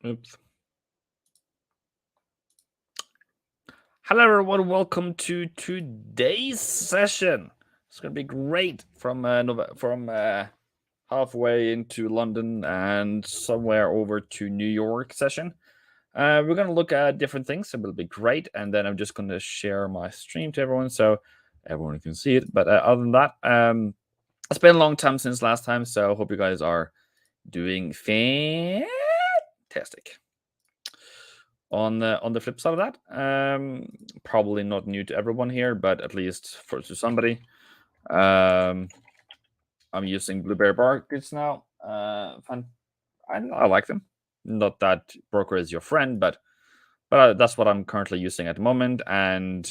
Oops. Hello, everyone. Welcome to today's session. It's going to be great from halfway into London and somewhere over to New York session. We're going to look at different things. It will be great. And then I'm just going to share my stream to everyone so everyone can see it. But other than that, it's been a long time since last time. So I hope you guys are doing fantastic. On the flip side of that, probably not new to everyone here, but at least to somebody, I'm using blueberry barcodes now. Fun. I like them. Not that broker is your friend, but that's what I'm currently using at the moment, and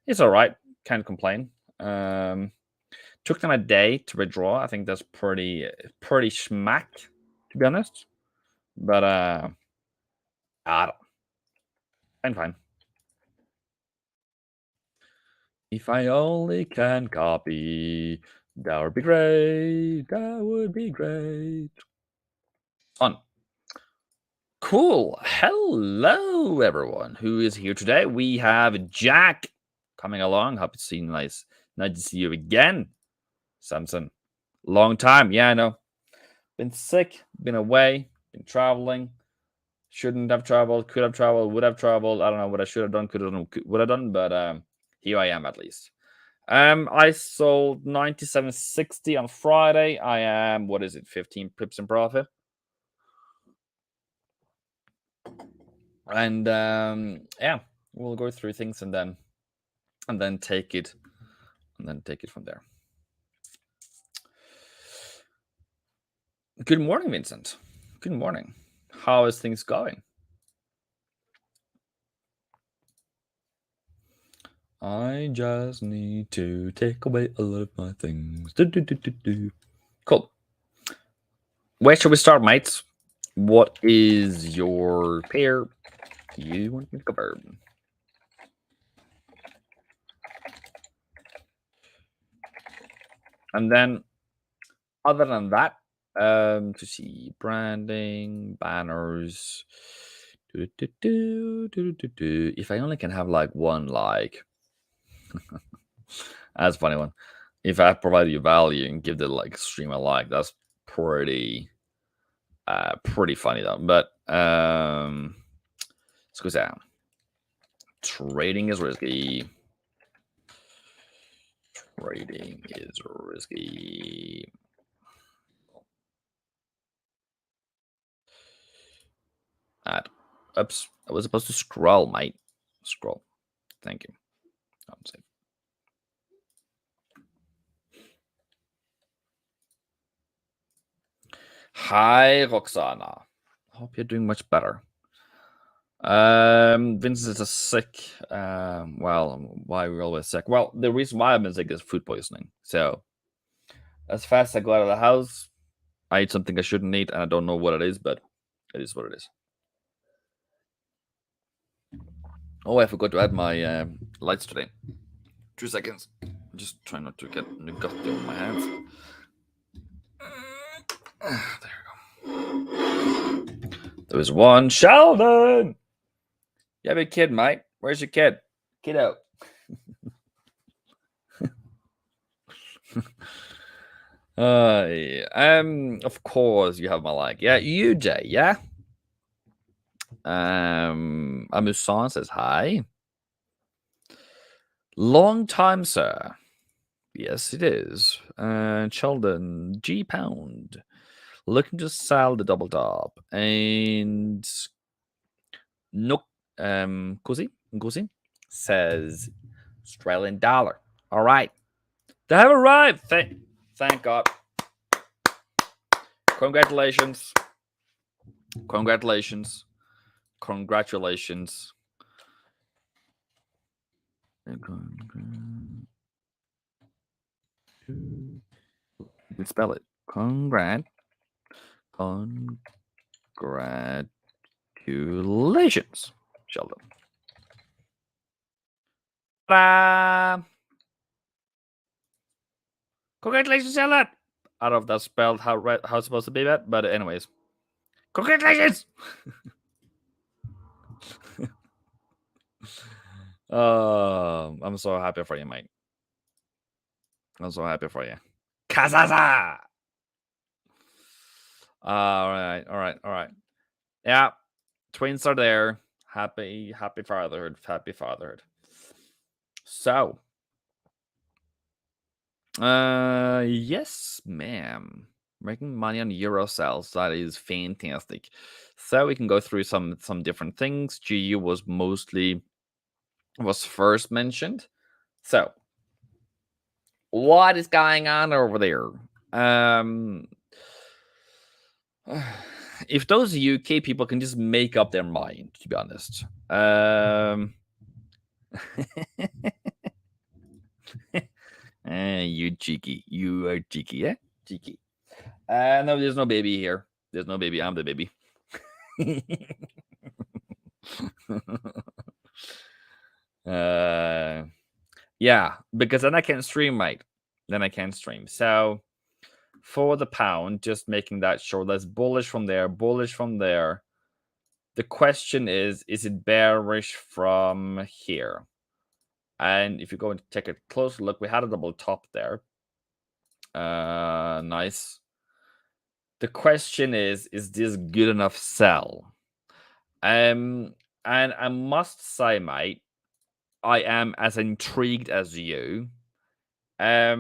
it's all right. Can't complain. Took them a day to withdraw. I think that's pretty schmack, to be honest. But I'm fine. If I only can copy, that would be great. That would be great. Fun. Cool. Hello, everyone who is here today. We have Jack coming along. Happy to see you. Nice to see you again, Samson. Long time. Yeah, I know. Been sick, been away, been traveling. Shouldn't have traveled, could have traveled, would have traveled. I don't know what I should have done, could have done, would have done, but here I am at least. I sold 97.60 on Friday. I am, 15 pips in profit. And yeah, we'll go through things and then take it from there. Good morning, Vincent. Good morning. How is things going? I just need to take away all of my things. Cool. Where should we start, mates? What is your pair you want me to cover? And then, other than that, to see branding, banners. If I only can have like one like, that's a funny one. If I provide you value and give the like stream a like, that's pretty funny though. But let's go down. Trading is risky. Trading is risky. Oops, I was supposed to scroll, mate. Scroll. Thank you. I'm safe. Hi, Roxana. Hope you're doing much better. Vincent is sick. Well, why are we always sick? Well, the reason why I've been sick is food poisoning. So, as fast as I go out of the house, I ate something I shouldn't eat, and I don't know what it is, but it is what it is. Oh, I forgot to add my lights today. 2 seconds. I'm just trying not to get Nugatti on my hands. There we go. There was one. Sheldon! You have a kid, mate. Where's your kid? Kiddo. Of course you have my like. Yeah, UJ, yeah. Amusan says hi. Long time, sir. Yes, it is. Sheldon, G Pound. Looking to sell the double top. And Nook Kusi says Australian dollar. All right. They have arrived. Thank God. Congratulations. Congratulations. Congratulations. You can spell it. Congratulations, Sheldon. Ta-da! Congratulations, Sheldon. I don't know if that's spelled how it's supposed to be, but anyways, Congratulations! I'm so happy for you, mate. I'm so happy for you. Kazaza! All right. Yeah, twins are there. Happy fatherhood. Happy fatherhood. So, yes, ma'am. Making money on euro sales. That is fantastic. So we can go through some different things. GU was first mentioned. So, what is going on over there? If those UK people can just make up their mind, to be honest. You cheeky. You are cheeky, yeah? Cheeky. No, there's no baby here. There's no baby. I'm the baby. Yeah, because then I can stream, mate. Then I can stream. So for the pound, just making that sure that's bullish from there, bullish from there. The question is it bearish from here? And if you go and take a closer look, we had a double top there. Nice. The question is this good enough sell? And I must say, mate, I am as intrigued as you. Are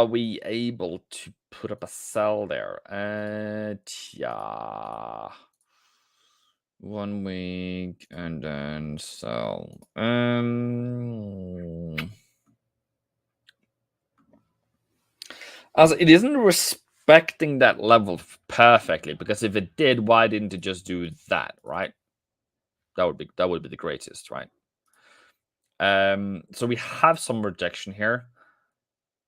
we able to put up a sell there? Yeah. 1 week and then sell. Also, it isn't respecting that level perfectly, because if it did, why didn't it just do that, right? That would be the greatest, right? So we have some rejection here.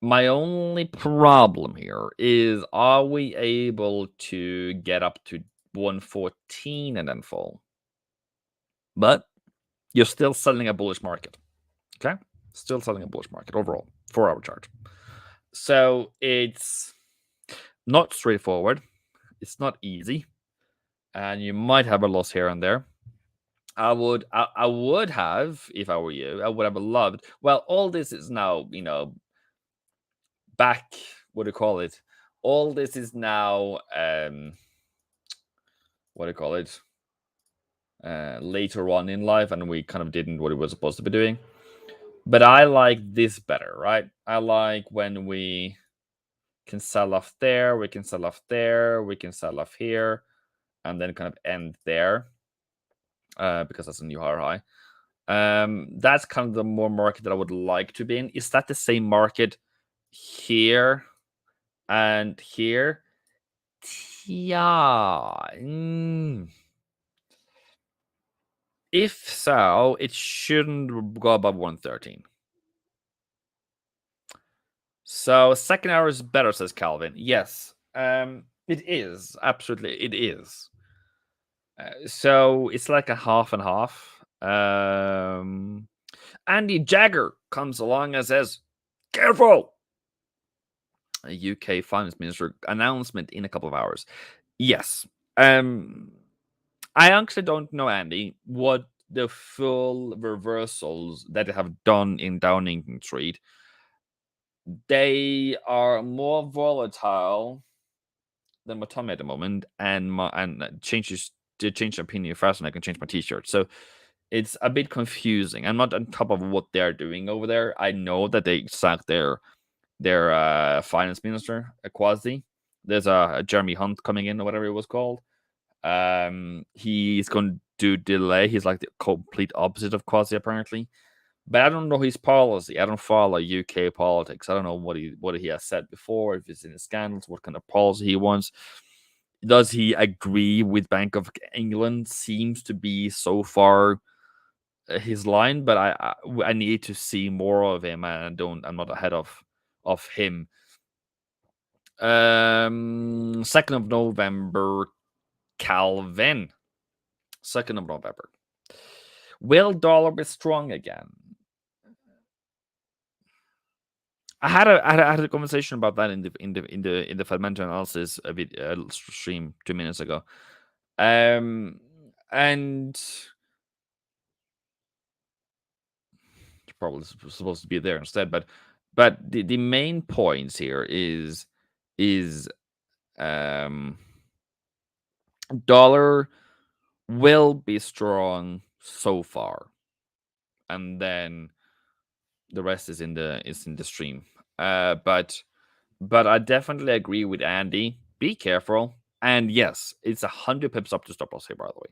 My only problem here is, are we able to get up to 114 and then fall? But you're still selling a bullish market. Okay? Still selling a bullish market overall, 4-hour chart. So it's not straightforward. It's not easy. And you might have a loss here and there. I would have, if I were you, I would have loved. Well, all this is now, back. What do you call it? All this is now, what do you call it? Later on in life, and we kind of didn't what we were supposed to be doing. But I like this better, right? I like when we can sell off there, we can sell off there, we can sell off here, and then kind of end there, because that's a new higher high. That's kind of the more market that I would like to be in. Is that the same market here and here? Yeah. If so, it shouldn't go above 113. So second hour is better, says Calvin. Yes, it is. Absolutely, it is. So it's like a half and half. Andy Jagger comes along and says, "Careful!" A UK finance minister announcement in a couple of hours. Yes. I actually don't know, Andy, what the full reversals that they have done in Downing Street. They are more volatile than my tummy at the moment, and changes to change their opinion fast, and I can change my T-shirt. So it's a bit confusing. I'm not on top of what they're doing over there. I know that they sacked their finance minister, Kwasi. There's a Jeremy Hunt coming in, or whatever it was called. He's going to delay. He's like the complete opposite of Kwasi, apparently. But I don't know his policy. I don't follow UK politics. I don't know what he has said before, if it's in his scandals, what kind of policy he wants. Does he agree with Bank of England? Seems to be so far his line, but I need to see more of him, and I'm not ahead of him. 2nd of November, Calvin. 2nd of November. Will dollar be strong again? I had a conversation about that in the fundamental analysis a bit stream 2 minutes ago, and it's probably supposed to be there instead, but the main points here is dollar will be strong so far, and then the rest is in the stream. But I definitely agree with Andy. Be careful. And yes, it's 100 pips up to stop loss here, by the way.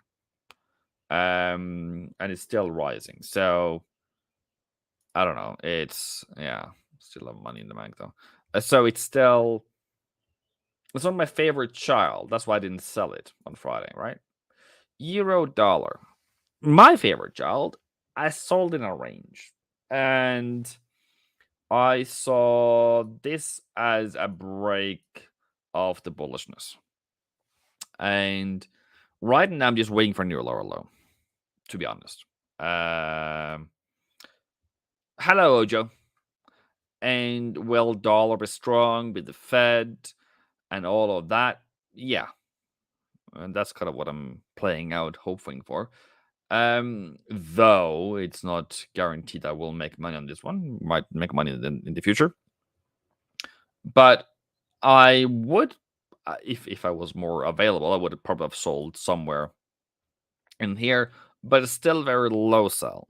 And it's still rising. So I don't know. It's still have money in the bank though. So it's not my favorite child. That's why I didn't sell it on Friday, right? Euro dollar. My favorite child. I sold in a range. And I saw this as a break of the bullishness. And right now I'm just waiting for a new lower low, to be honest. Hello, Ojo. And will dollar be strong with the Fed and all of that? Yeah. And that's kind of what I'm playing out, hoping for. Though it's not guaranteed I will make money on this one. Might make money in the future. But I would, if I was more available, I would have probably have sold somewhere in here, but it's still very low sell.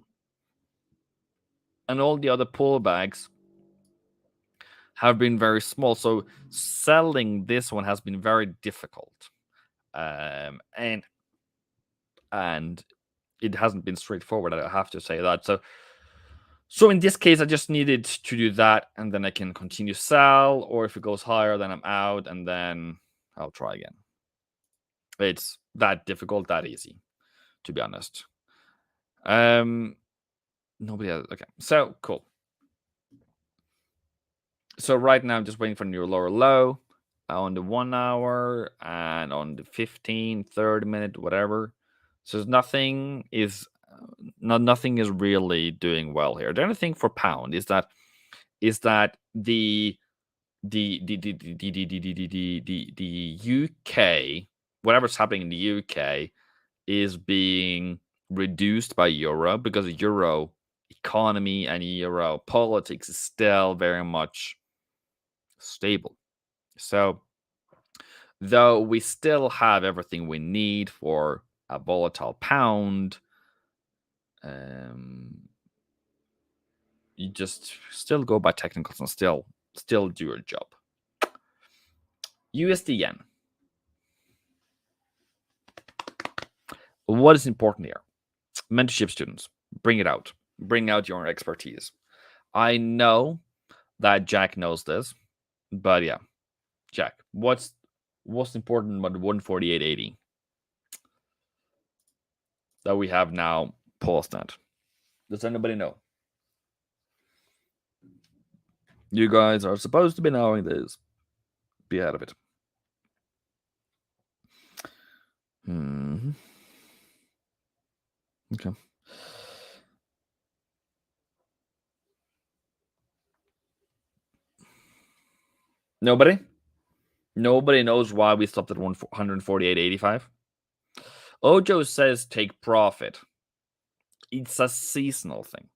And all the other pullbacks have been very small, so selling this one has been very difficult. And it hasn't been straightforward, I have to say that. So in this case, I just needed to do that, and then I can continue sell, or if it goes higher, then I'm out, and then I'll try again. It's that difficult, that easy, to be honest. Nobody else. Okay, so cool. So right now I'm just waiting for a new lower low on the 1 hour and on the 15, 30 minute, whatever. So nothing is really doing well here. The only thing for pound is that the UK, whatever's happening in the UK, is being reduced by euro, because the euro economy and euro politics is still very much stable. So though we still have everything we need for a volatile pound, you just still go by technicals and still do your job. USD yen. What is important here? Mentorship students, bring it out. Bring out your expertise. I know that Jack knows this, but yeah, Jack, what's important about 148.80 that we have now paused at? Does anybody know? You guys are supposed to be knowing this. Be out of it. Okay. Nobody knows why we stopped at 148.85. Ojo says take profit. It's a seasonal thing.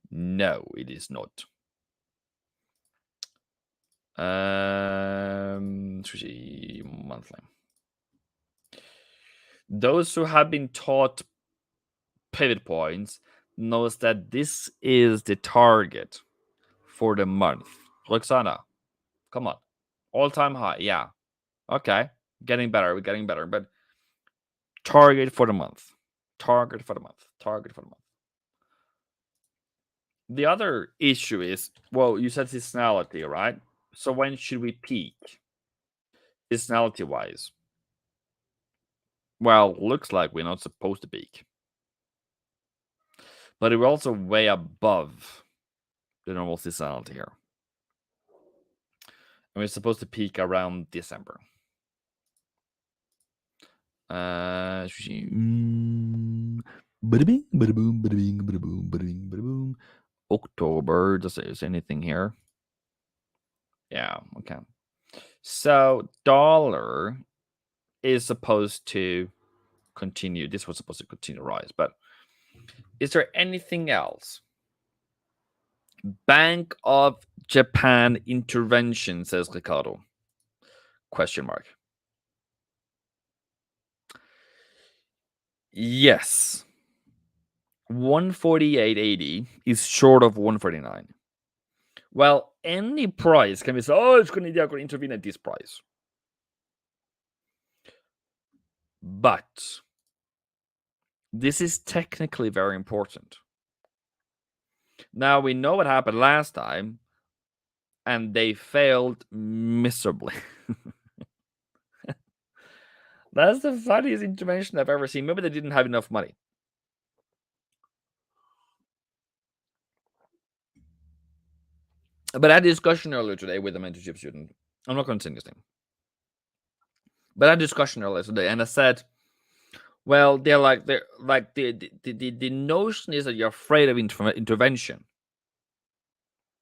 No, it is not. Monthly. Those who have been taught pivot points knows that this is the target for the month. Roxana, come on. All-time high. Yeah. Okay. Getting better. We're getting better. But target for the month. Target for the month. Target for the month. The other issue is, well, you said seasonality, right? So when should we peak? Seasonality-wise. Well, looks like we're not supposed to peak. But we're also way above the normal seasonality here. And we're supposed to peak around December. October. Does it say anything here? Yeah, okay. So dollar is supposed to continue. This was supposed to continue to rise, but is there anything else? Bank of Japan intervention, says Ricardo. Question mark. Yes. 148.80 is short of 149. Well, any price can be said, oh, it's going to intervene at this price. But this is technically very important. Now, we know what happened last time, and they failed miserably. That's the funniest intervention I've ever seen. Maybe they didn't have enough money. But I had a discussion earlier today with a mentorship student. I'm not going to say this thing. But I had a discussion earlier today, and I said, well, they're like the notion is that you're afraid of intervention.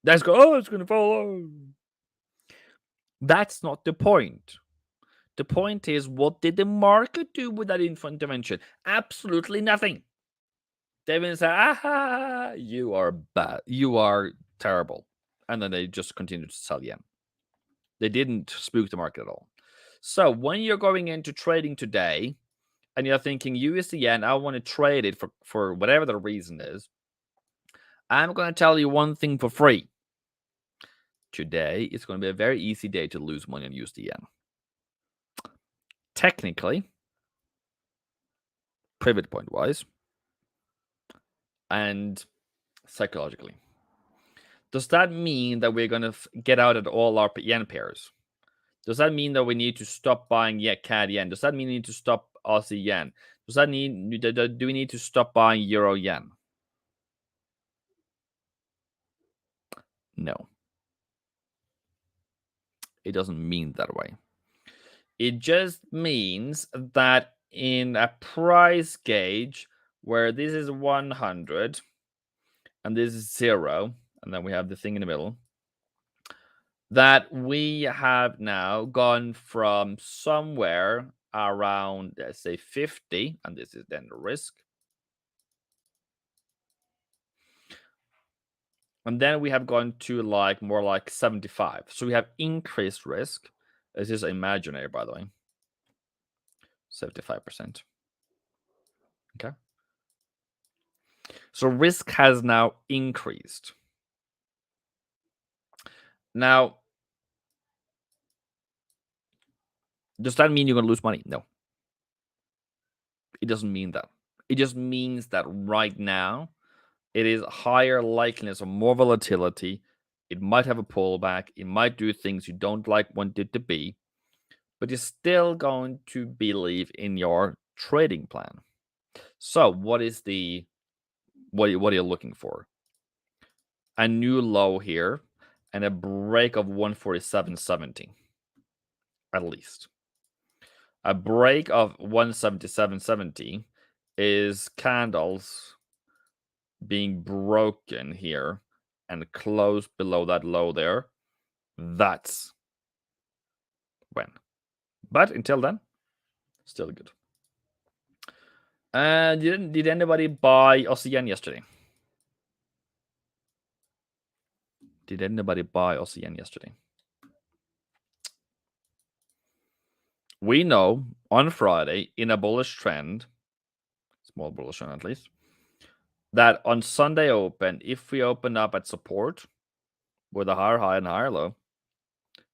That's oh, it's going to fall. Oh. That's not the point. The point is, what did the market do with that intervention? Absolutely nothing. They've been saying, aha, you are bad. You are terrible. And then they just continue to sell yen. They didn't spook the market at all. So when you're going into trading today and you're thinking USD yen, I want to trade it for whatever the reason is, I'm going to tell you one thing for free. Today, it's going to be a very easy day to lose money on USD yen. Technically, pivot point wise, and psychologically. Does that mean that we're going to get out at all our yen pairs? Does that mean that we need to stop buying CAD yen? Does that mean we need to stop Aussie yen? Does that mean do we need to stop buying euro yen? No. It doesn't mean that way. It just means that in a price gauge where this is 100 and this is 0, and then we have the thing in the middle, that we have now gone from somewhere around, let's say, 50, and this is then the risk. And then we have gone to more like 75. So we have increased risk. This is imaginary, by the way. 75%. Okay. So risk has now increased. Now, does that mean you're going to lose money? No. It doesn't mean that. It just means that right now, it is higher likeliness of more volatility. It might have a pullback. It might do things you don't want it to be, but you're still going to believe in your trading plan. So, what are you looking for? A new low here and a break of 147.70 at least. A break of 177.70 is candles being broken here and close below that low there. That's when. But until then, still good. Did anybody buy Aussie yen yesterday? Did anybody buy Aussie yen yesterday? We know on Friday, in a bullish trend, small bullish trend at least, that on Sunday open, if we open up at support with a higher high and higher low,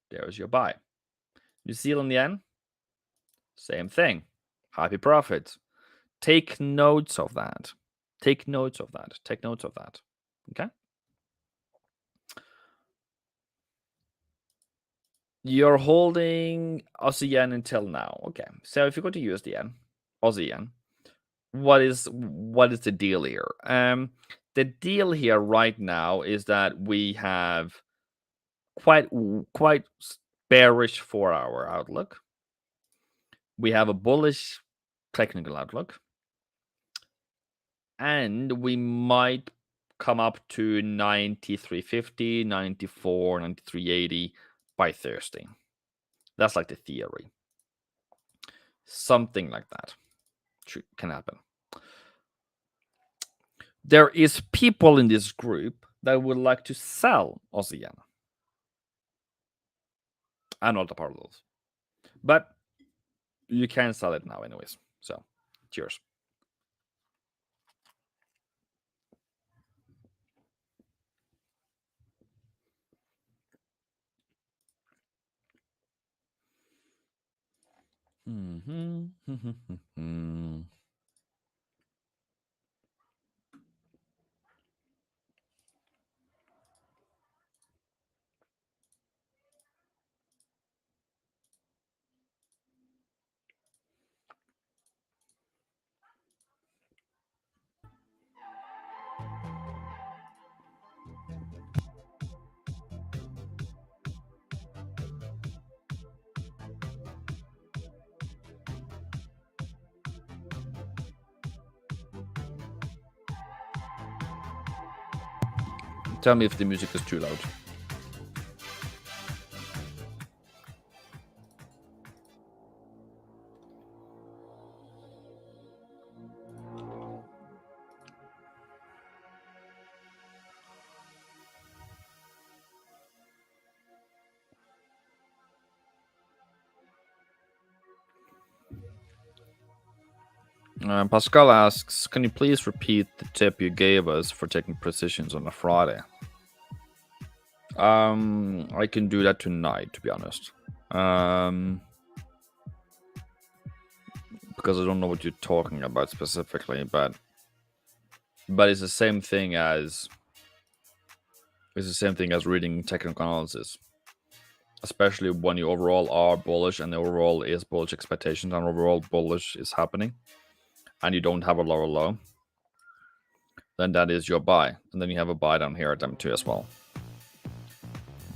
there's your buy. New Zealand yen, same thing. Happy profits. Take notes of that. Take notes of that. Take notes of that. Okay? You're holding Aussie yen until now. Okay. So if you go to USD yen, Aussie yen, what is the deal here? The deal here right now is that we have quite bearish 4-hour outlook. We have a bullish technical outlook, and we might come up to 93.50, 94, 93.80 by Thursday. That's like the theory. Something like that can happen. There is people in this group that would like to sell Aussie yen. I'm not a part of those. But you can sell it now anyways. So, cheers. Tell me if the music is too loud. Pascal asks, can you please repeat the tip you gave us for taking positions on a Friday? I can do that tonight, to be honest. Because I don't know what you're talking about specifically, but it's the same thing as reading technical analysis, especially when you overall are bullish and the overall is bullish expectations and overall bullish is happening, and you don't have a lower low. Then that is your buy, and then you have a buy down here at M2 as well.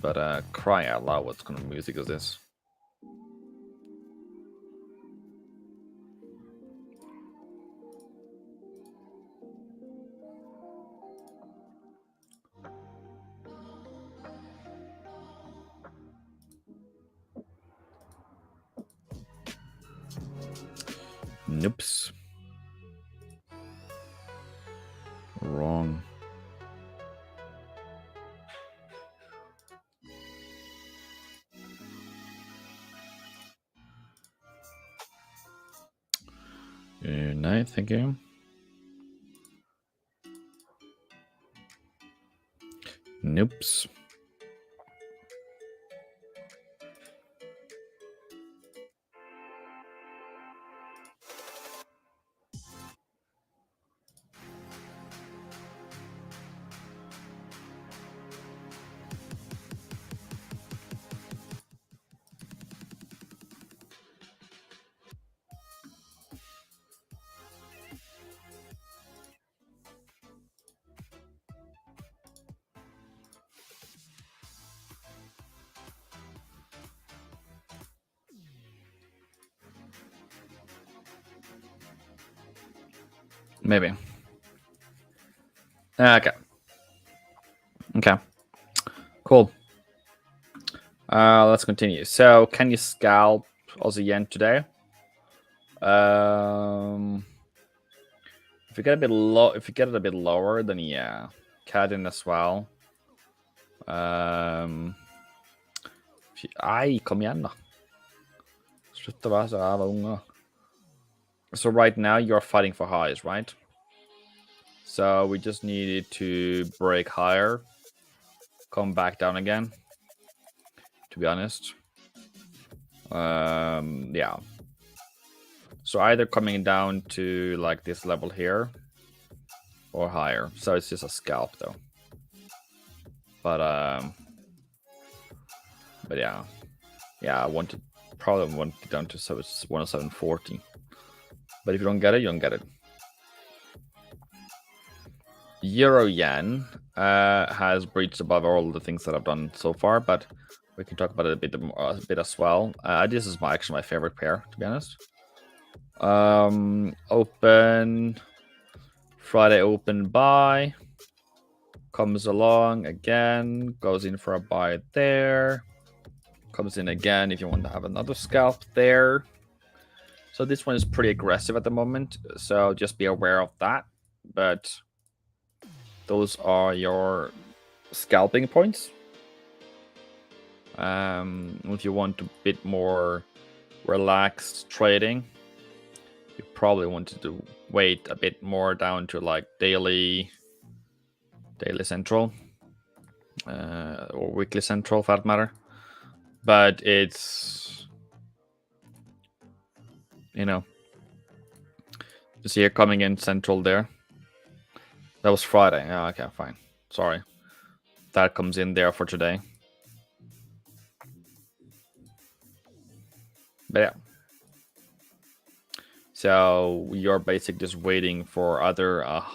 But cry out loud, what kind of music is this? Noops. Wrong. No, thank you. Noops. Maybe. Okay. Cool. Let's continue. So, can you scalp Aussie yen today? If you get a bit low, if you get it a bit lower, then yeah, CAD in as well. Kom igen då. Sluta vara så jävla unga. So right now you're fighting for highs, right? So we just needed to break higher, come back down again, to be honest. Yeah. So either coming down to like this level here or higher. So it's just a scalp though. But yeah. Yeah, I probably want to get down to 107.40. But if you don't get it, you don't get it. Euro yen has breached above all the things that I've done so far, but we can talk about it a bit as well. This is actually my favorite pair, to be honest. Open Friday, open buy, comes along again, goes in for a buy there, Comes in again if you want to have another scalp there. So this one is pretty aggressive at the moment, so just be aware of that. But those are your scalping points. If you want a bit more relaxed trading, you probably want to wait a bit more down to like daily central, or weekly central for that matter. But it's, you see it coming in central there. That was Friday. Yeah, okay, fine. Sorry. That comes in there for today. But yeah. So you're basically just waiting for either a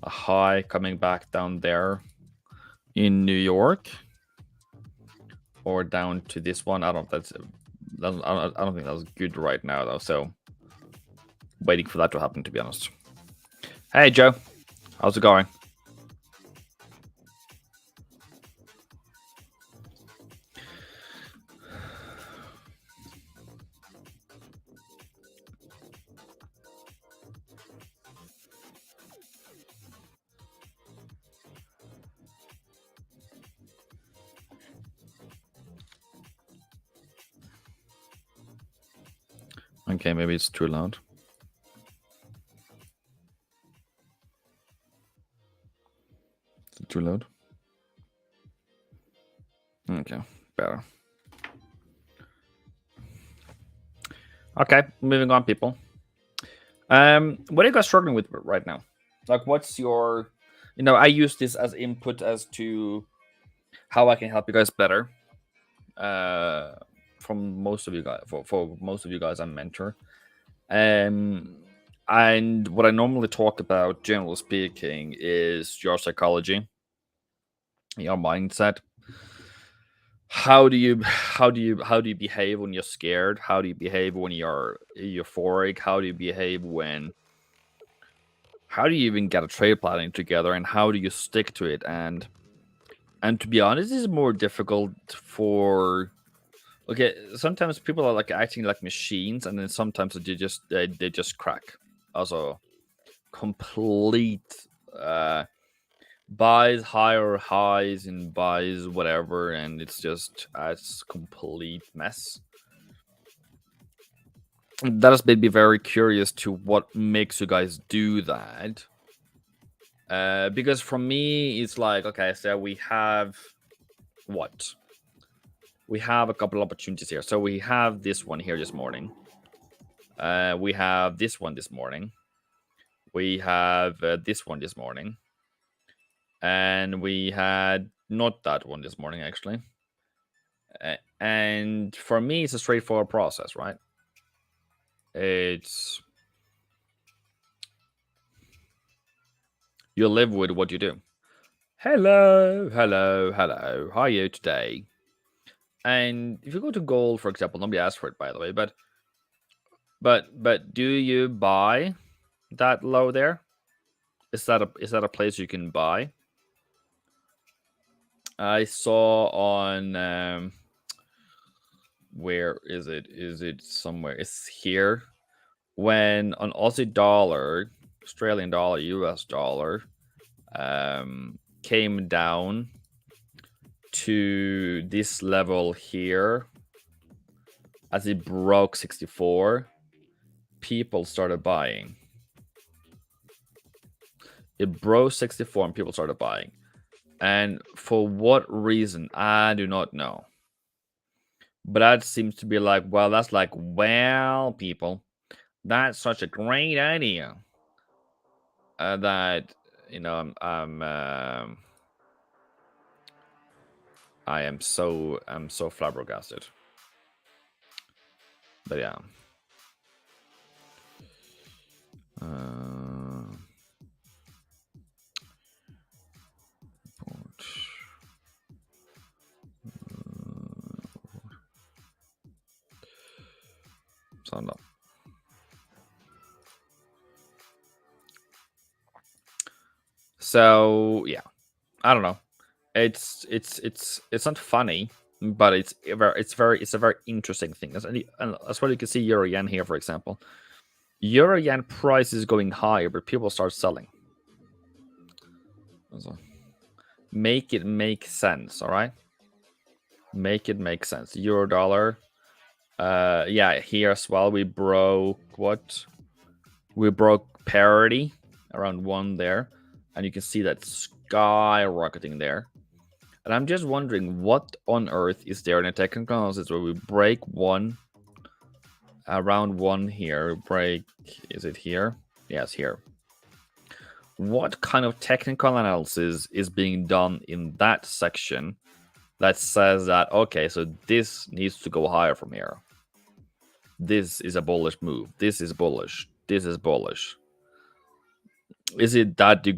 high coming back down there in New York, or down to this one. I don't think that's good right now though. So waiting for that to happen, to be honest. Hey Joe, how's it going? Okay, maybe it's too loud. Is it too loud? Okay, better. Okay, moving on, people. What are you guys struggling with right now? Like, what's your, I use this as input as to how I can help you guys better. From most of you guys, for most of you guys, I'm mentor. And what I normally talk about, generally speaking, is your psychology, your mindset. How do you behave when you're scared? How do you behave when you're euphoric? How do you behave how do you even get a trade planning together, and how do you stick to it? And to be honest, it's more difficult for, okay, sometimes people are like acting like machines, and then sometimes they just crack. Also, complete buys, higher highs, and buys whatever, and it's just a complete mess. That has made me very curious to what makes you guys do that. Because for me, it's like, okay, so we have what? We have a couple opportunities here. So we have this one here this morning. We have this one this morning. We have this one this morning. And we had not that one this morning, actually. And for me, it's a straightforward process, right? It's, you live with what you do. Hello, hello, hello. How are you today? And if you go to gold, for example, nobody asked for it, by the way, but do you buy that low there? Is that a place you can buy? I saw on where is it? Is it somewhere? It's here. When an Aussie dollar, Australian dollar, US dollar came down to this level here, as it broke 64, people started buying. It broke 64 and people started buying. And for what reason, I do not know. But that seems to be like, well, that's like, well, people, that's such a great idea. That, I'm so flabbergasted. But yeah. No. So yeah, I don't know. It's not funny but it's a very interesting thing. And that's why you can see euro yen here, for example. Euro yen price is going higher, but people start selling. So make it make sense, all right? Make it make sense. Euro dollar. Yeah, here as well we broke what? We broke parity around 1 there, and you can see that skyrocketing there. And I'm just wondering what on earth is there in a technical analysis where we break 1 around 1 here. Break, is it here? Yes, here. What kind of technical analysis is being done in that section that says that, okay, so this needs to go higher from here? This is a bullish move. This is bullish. This is bullish. Is it that you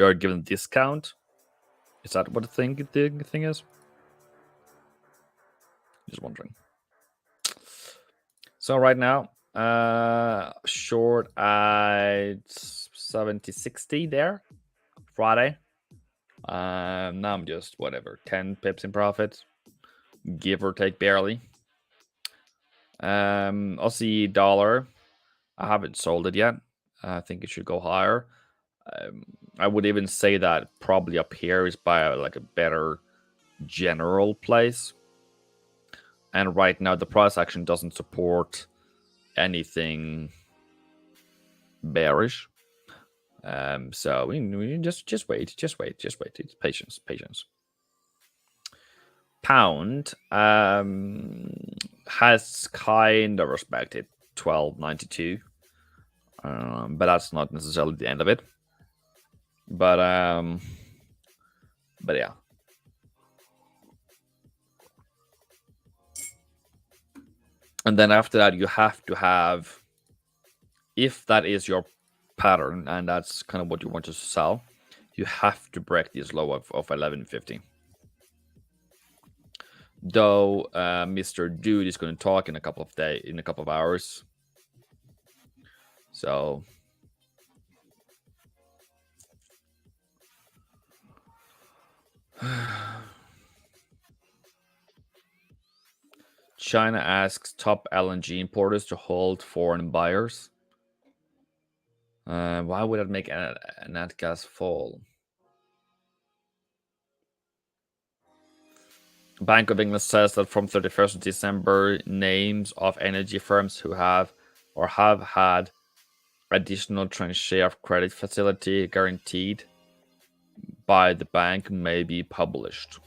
are given a discount? Is that what the thing is? Just wondering. So right now, short at 70.60 there, Friday. Now I'm just whatever, 10 pips in profit, give or take barely. Aussie dollar, I haven't sold it yet. I think it should go higher. I would even say that probably up here is by like a better general place. And right now the price action doesn't support anything bearish. So we just wait. It's patience. Pound has kind of respected 12.92, but that's not necessarily the end of it. But yeah. And then after that, you have to have, if that is your pattern and that's kind of what you want to sell, you have to break this low of 11.50. Though Mr. Dude is going to talk in a couple of hours. So China asks top LNG importers to hold foreign buyers. Why would that make nat gas fall? Bank of England says that from 31st of December, names of energy firms who have had additional tranche of credit facility guaranteed by the bank may be published.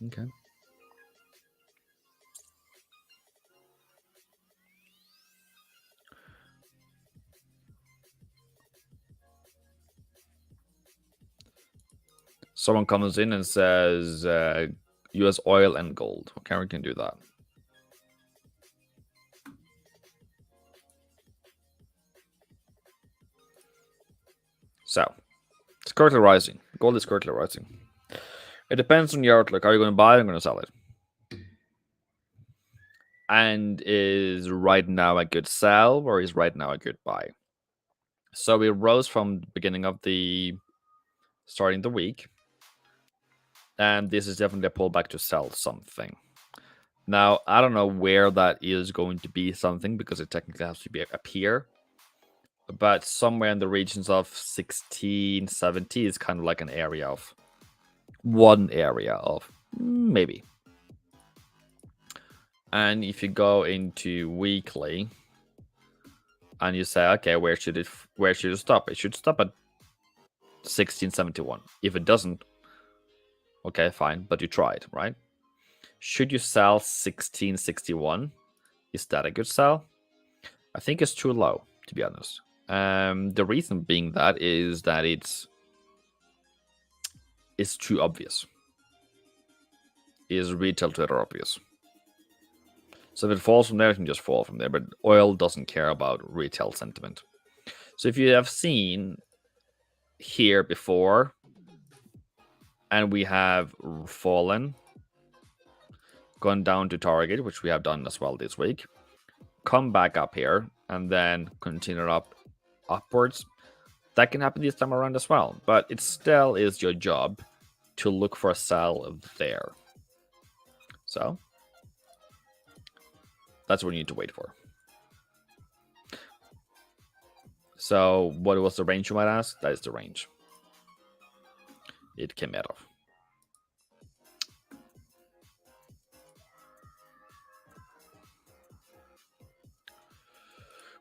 Okay. Someone comes in and says US oil and gold. Okay, we can do that. So, it's currently rising. Gold is currently rising. It depends on your outlook. Are you going to buy it or going to sell it? And is right now a good sell or is right now a good buy? So we rose from the beginning of the starting the week. And this is definitely a pullback to sell something. Now, I don't know where that is going to be something because it technically has to be up here. But somewhere in the regions of 1670 is kind of like an area of maybe. And if you go into weekly and you say, okay, where should it stop? It should stop at 1671. If it doesn't, okay, fine, but you tried, right? Should you sell 1661? Is that a good sell? I think it's too low, to be honest. The reason being that is that it's too obvious. Is retail trader obvious? So if it falls from there, it can just fall from there. But oil doesn't care about retail sentiment. So if you have seen here before, and we have fallen, gone down to target, which we have done as well this week, come back up here, and then continue upwards. That can happen this time around as well. But it still is your job to look for a sell there. So that's what you need to wait for. So what was the range, you might ask? That is the range it came out of.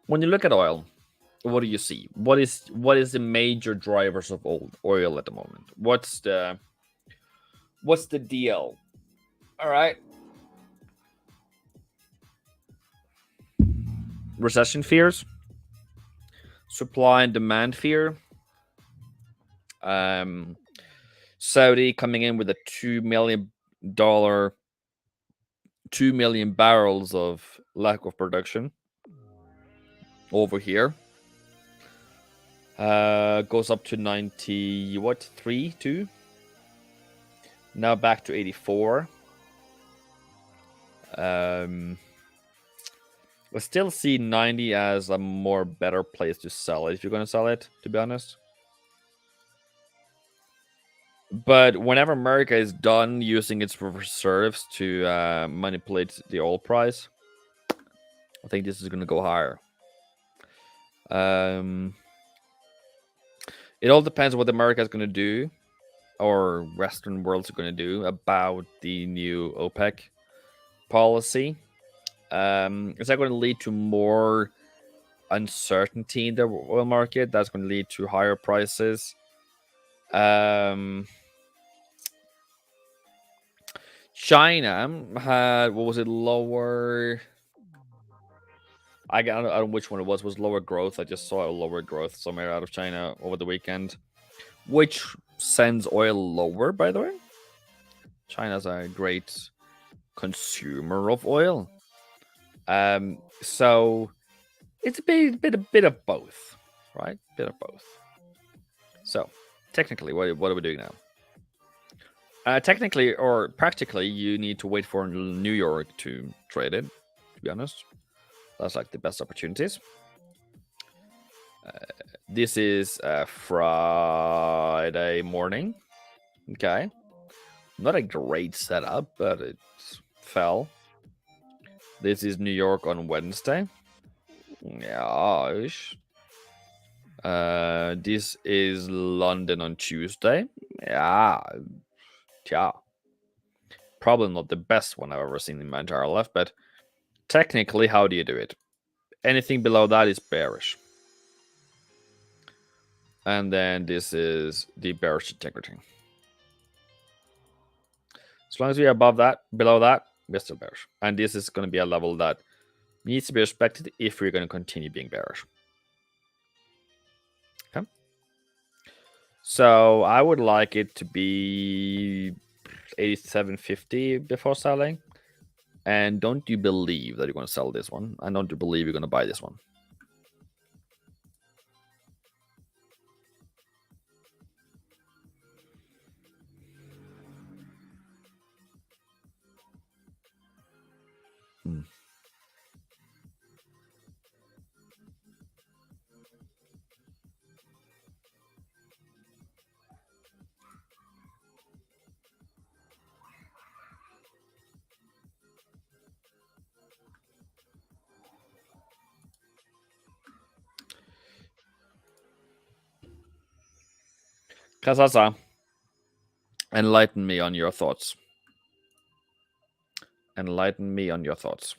When you look at oil, what do you see? What is the major drivers of oil at the moment? What's the deal? All right. Recession fears, supply and demand fear. Saudi coming in with a $2 million, 2 million barrels of lack of production over here. Goes up to 90, what, 3, 2? Now back to 84. I still see 90 as a more better place to sell it if you're going to sell it, to be honest. But whenever America is done using its reserves to manipulate the oil price, I think this is going to go higher. It all depends on what America is going to do, or Western world's going to do about the new OPEC policy. Is that going to lead to more uncertainty in the oil market? That's going to lead to higher prices. China had, what was it, lower? I don't know which one it was. Was lower growth. I just saw a lower growth somewhere out of China over the weekend, which sends oil lower, by the way. China's a great consumer of oil. So it's a bit of both, right? Bit of both. So technically, what are we doing now? Technically or practically, you need to wait for New York to trade it, to be honest. That's like the best opportunities. This is Friday morning. Okay. Not a great setup, but it fell. This is New York on Wednesday. Yeah. This is London on Tuesday. Yeah. Probably not the best one I've ever seen in my entire life, but technically, how do you do it? Anything below that is bearish. And then this is the bearish integrity. As long as we are above that, below that, we're still bearish. And this is going to be a level that needs to be respected if we're going to continue being bearish. Okay. So I would like it to be 87.50 before selling. And don't you believe that you're going to sell this one? And don't you believe you're going to buy this one? Kasasa, enlighten me on your thoughts. Enlighten me on your thoughts.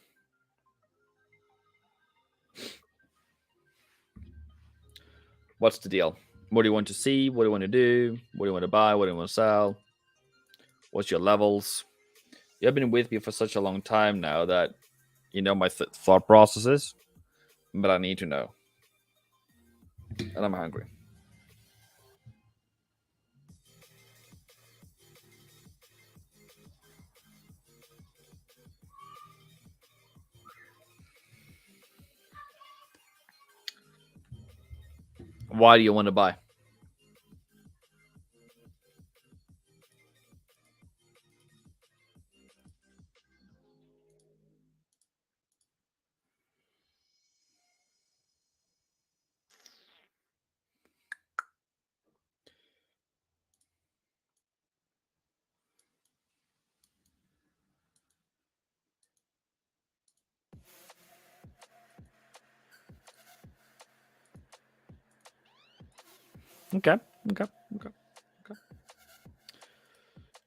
What's the deal? What do you want to see? What do you want to do? What do you want to buy? What do you want to sell? What's your levels? You've been with me for such a long time now that you know my thought processes, but I need to know. And I'm hungry. Why do you want to buy? Okay.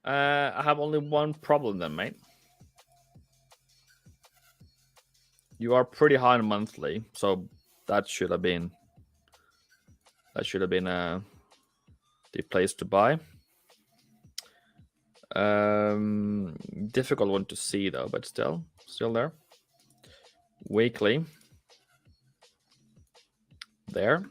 I have only one problem then, mate. You are pretty high on monthly, so that should have been the place to buy. Difficult one to see though, but still there. Weekly. There.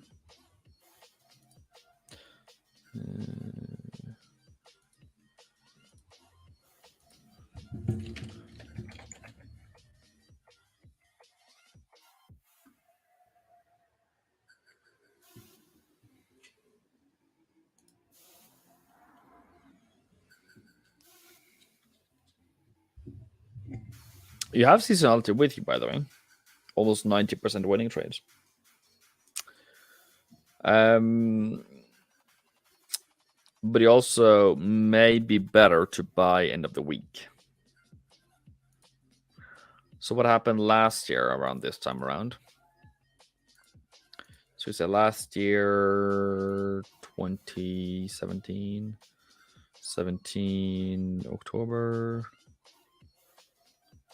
You have seasonality with you, by the way. Almost 90% winning trades. But it also may be better to buy end of the week. So what happened last year around this time around? So we said last year, 2017, 17 October.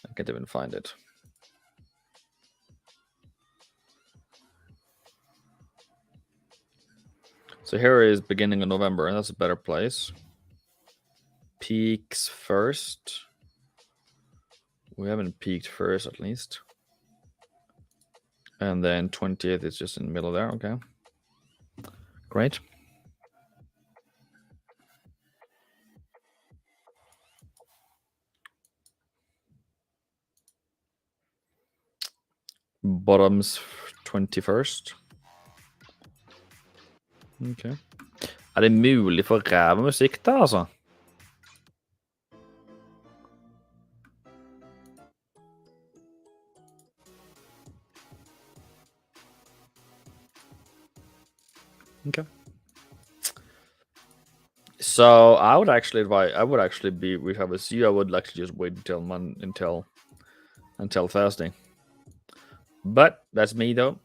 I can't even find it. So here is beginning of November, and that's a better place. Peaks first. We haven't peaked first, at least. And then 20th is just in the middle there. Okay. Great. Bottoms 21st. Ok. Er det mulig for ræva musikk da, altså? Okay. So I would actually advise. I would actually be. We have a see. I would actually just wait until Thursday. But that's me though.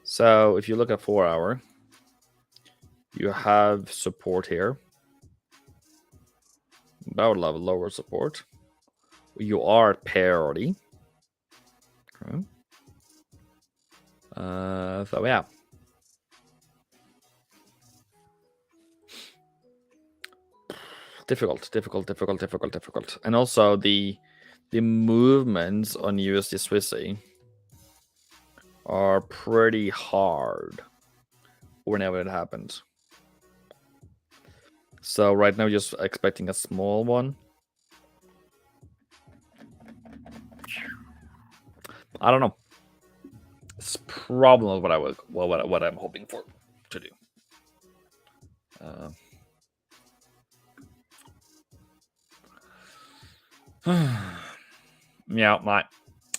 So if you look at 4 hour, you have support here. I would love lower support. You are at parity. Okay. So yeah. Difficult. And also the movements on USD Swissy are pretty hard whenever it happens. So right now, just expecting a small one. I don't know. It's probably what I'm hoping for to do. Yeah,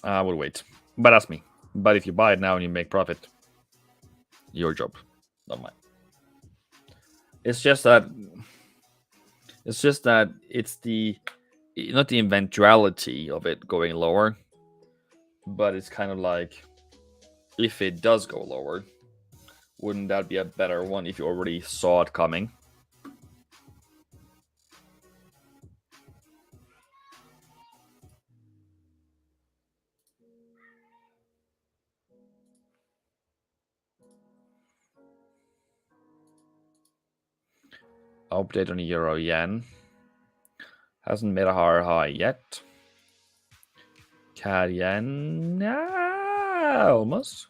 I will wait. But that's me. But if you buy it now and you make profit, your job, not mine. It's just that it's the not the eventuality of it going lower, but it's kind of like if it does go lower, wouldn't that be a better one if you already saw it coming? Update on Euro Yen. Hasn't made a higher high yet. CAD Yen. Almost.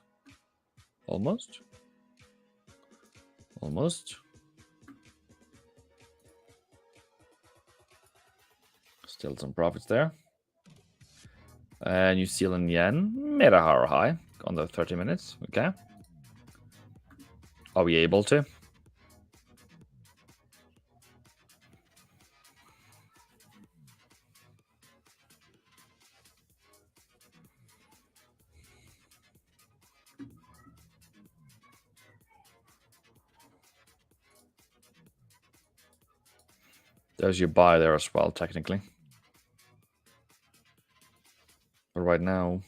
Still some profits there. New Zealand Yen made a higher high on the 30 minutes. Okay. Are we able to? There's your buy there as well, technically. But right now,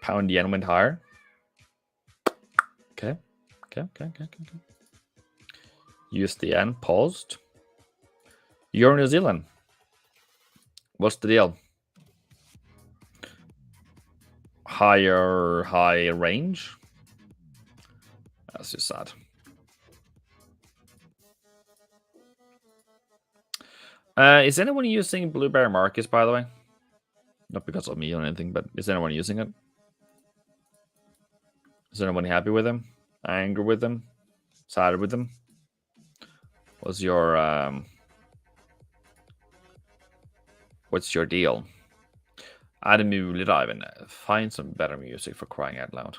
pound yen went higher. Okay. Use the end. Paused. You're in New Zealand. What's the deal? High range? That's just sad. Is anyone using Blue Bear Marcus, by the way? Not because of me or anything, but is anyone using it? Is anyone happy with him? Angry with him? Sad with him? What's your deal? Är det möjligt även? Find some better music for crying out loud.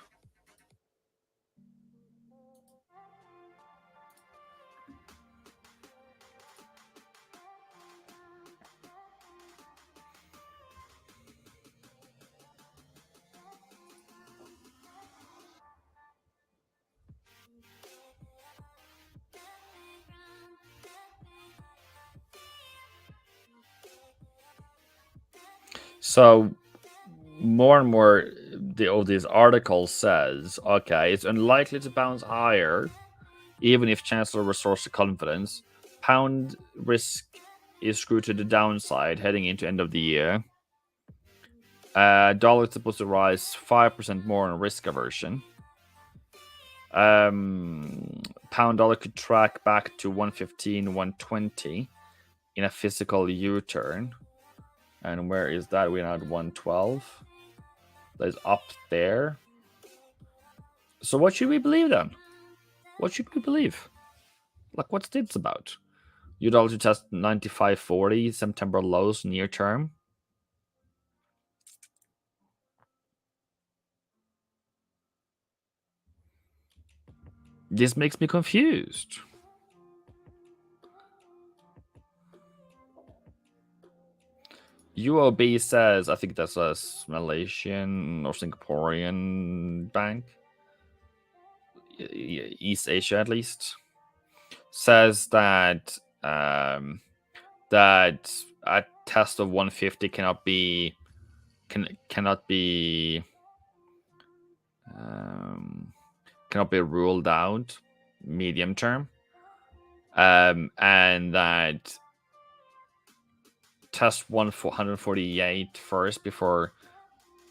So more and more of these articles says, okay, it's unlikely to bounce higher, even if Chancellor restores the confidence. Pound risk is screwed to the downside heading into end of the year. Dollar is supposed to rise 5% more on risk aversion. Pound dollar could track back to 115, 120 in a physical U-turn. And where is that? We're at 112. That is up there. So what should we believe then? What should we believe? Like, what's this about? $U to test 95.40 September lows near term. This makes me confused. UOB says, I think that's a Malaysian or Singaporean bank, East Asia at least, says that that a test of 150 cannot be ruled out medium term, and that test 148 first before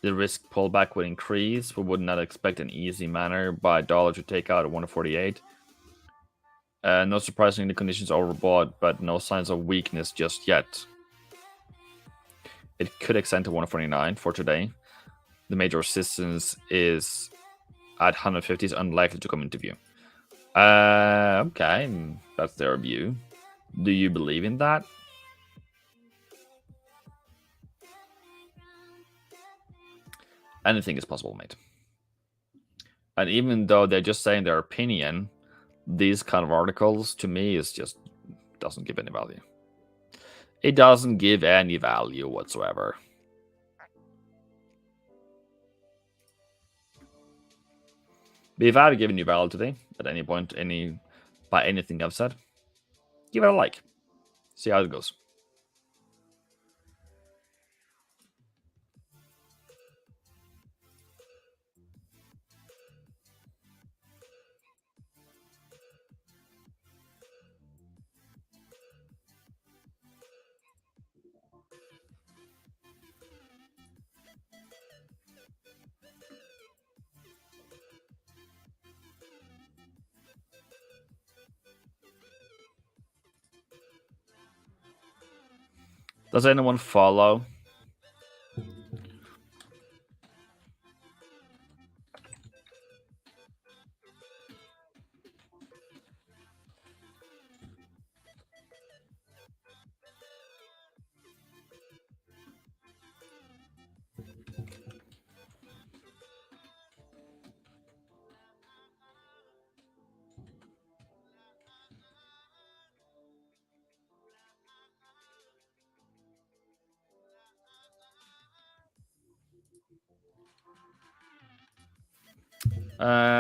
the risk pullback would increase. We would not expect an easy manner by dollar to take out at 148. Not surprisingly, the conditions are overbought, but no signs of weakness just yet. It could extend to 149 for today. The major resistance is at 150 is unlikely to come into view. Okay, that's their view. Do you believe in that? Anything is possible, mate. And even though they're just saying their opinion, these kind of articles to me is just doesn't give any value. It doesn't give any value whatsoever. But if I have given you value today at any point, by anything I've said, give it a like. See how it goes. Does anyone follow?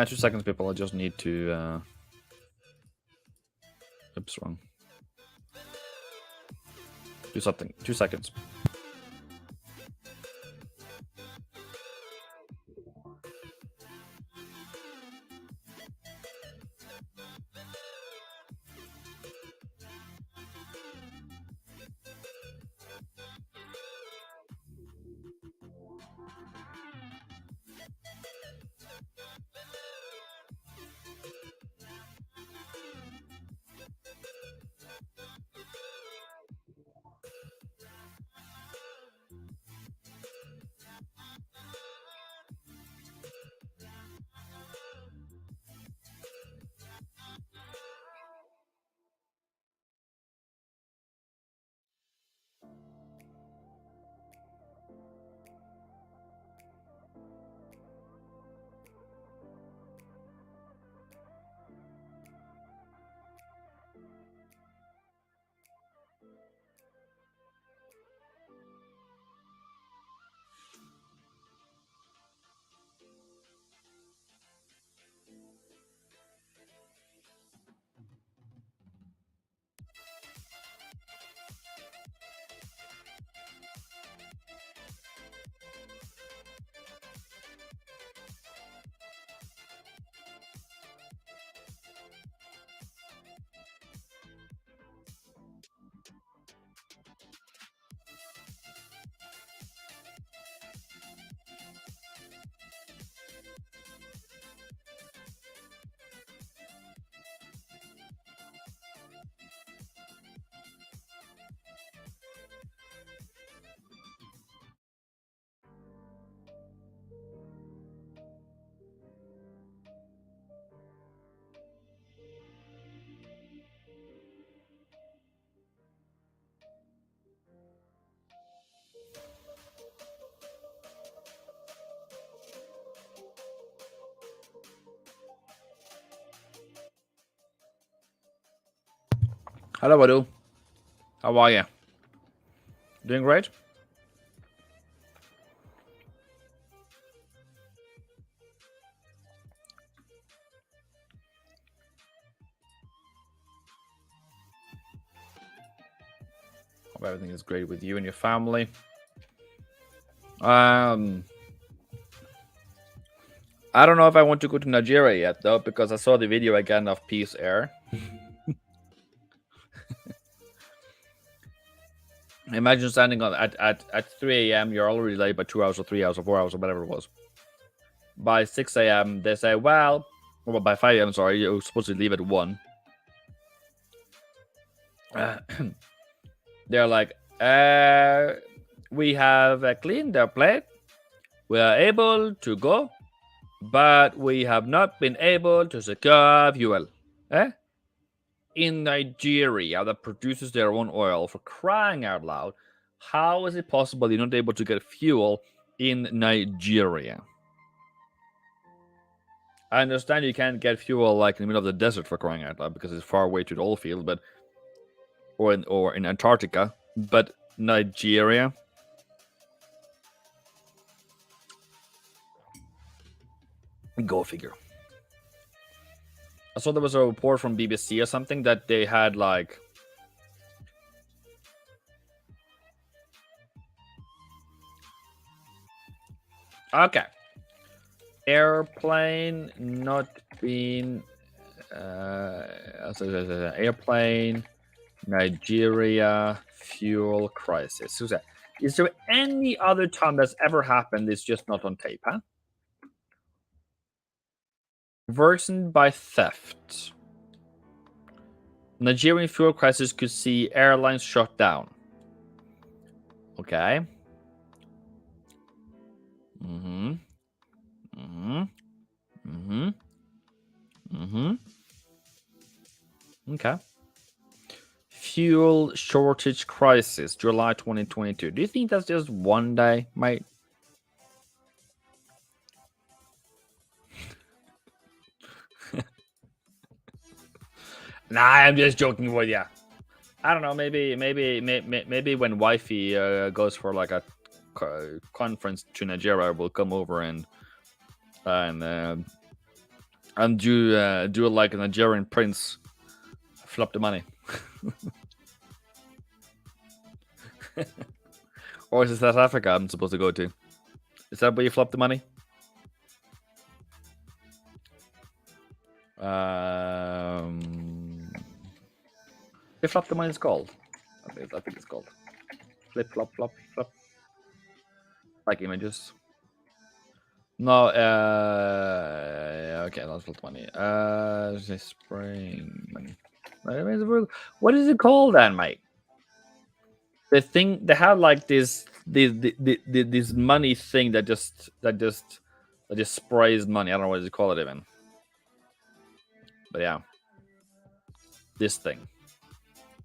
Two seconds, people. I just need to. Oops, wrong. Do something. 2 seconds. Hello, Adu. How are you? Doing great? Hope everything is great with you and your family. I don't know if I want to go to Nigeria yet, though, because I saw the video again of Peace Air. Imagine standing on at 3 a.m. You're already late by 2 hours or 3 hours or 4 hours or whatever it was. By 6 a.m. they say, well, by 5 a.m. sorry, you're supposed to leave at 1. They're like, we have cleaned our plate. We are able to go, but we have not been able to secure fuel. In Nigeria, that produces their own oil, for crying out loud, how is it possible you're not able to get fuel in Nigeria? I understand you can't get fuel like in the middle of the desert, for crying out loud, because it's far away to the oil field, but or in Antarctica, but Nigeria. Go figure. I saw there was a report from BBC or something that they had like okay. Airplane not being airplane Nigeria fuel crisis. Is there any other time that's ever happened? It's just not on tape, huh? Worsened by theft. Nigerian fuel crisis could see airlines shut down. Okay. Mm-hmm. Mm-hmm. Mm-hmm. Mm-hmm. Okay. Fuel shortage crisis, July 2022. Do you think that's just one day, mate? Nah, I'm just joking with you. I don't know. Maybe when wifey goes for like a conference to Nigeria, we'll come over and do like a Nigerian prince, flop the money. Or is it South Africa I'm supposed to go to? Is that where you flop the money? They flop the money is called. I think it's called. Flip, flop, flop, flop. Like images. No, okay, that's flip money. Spring money. What is it called then, mate? The thing they have like this money thing that just sprays money. I don't know what you call it even. But yeah. This thing.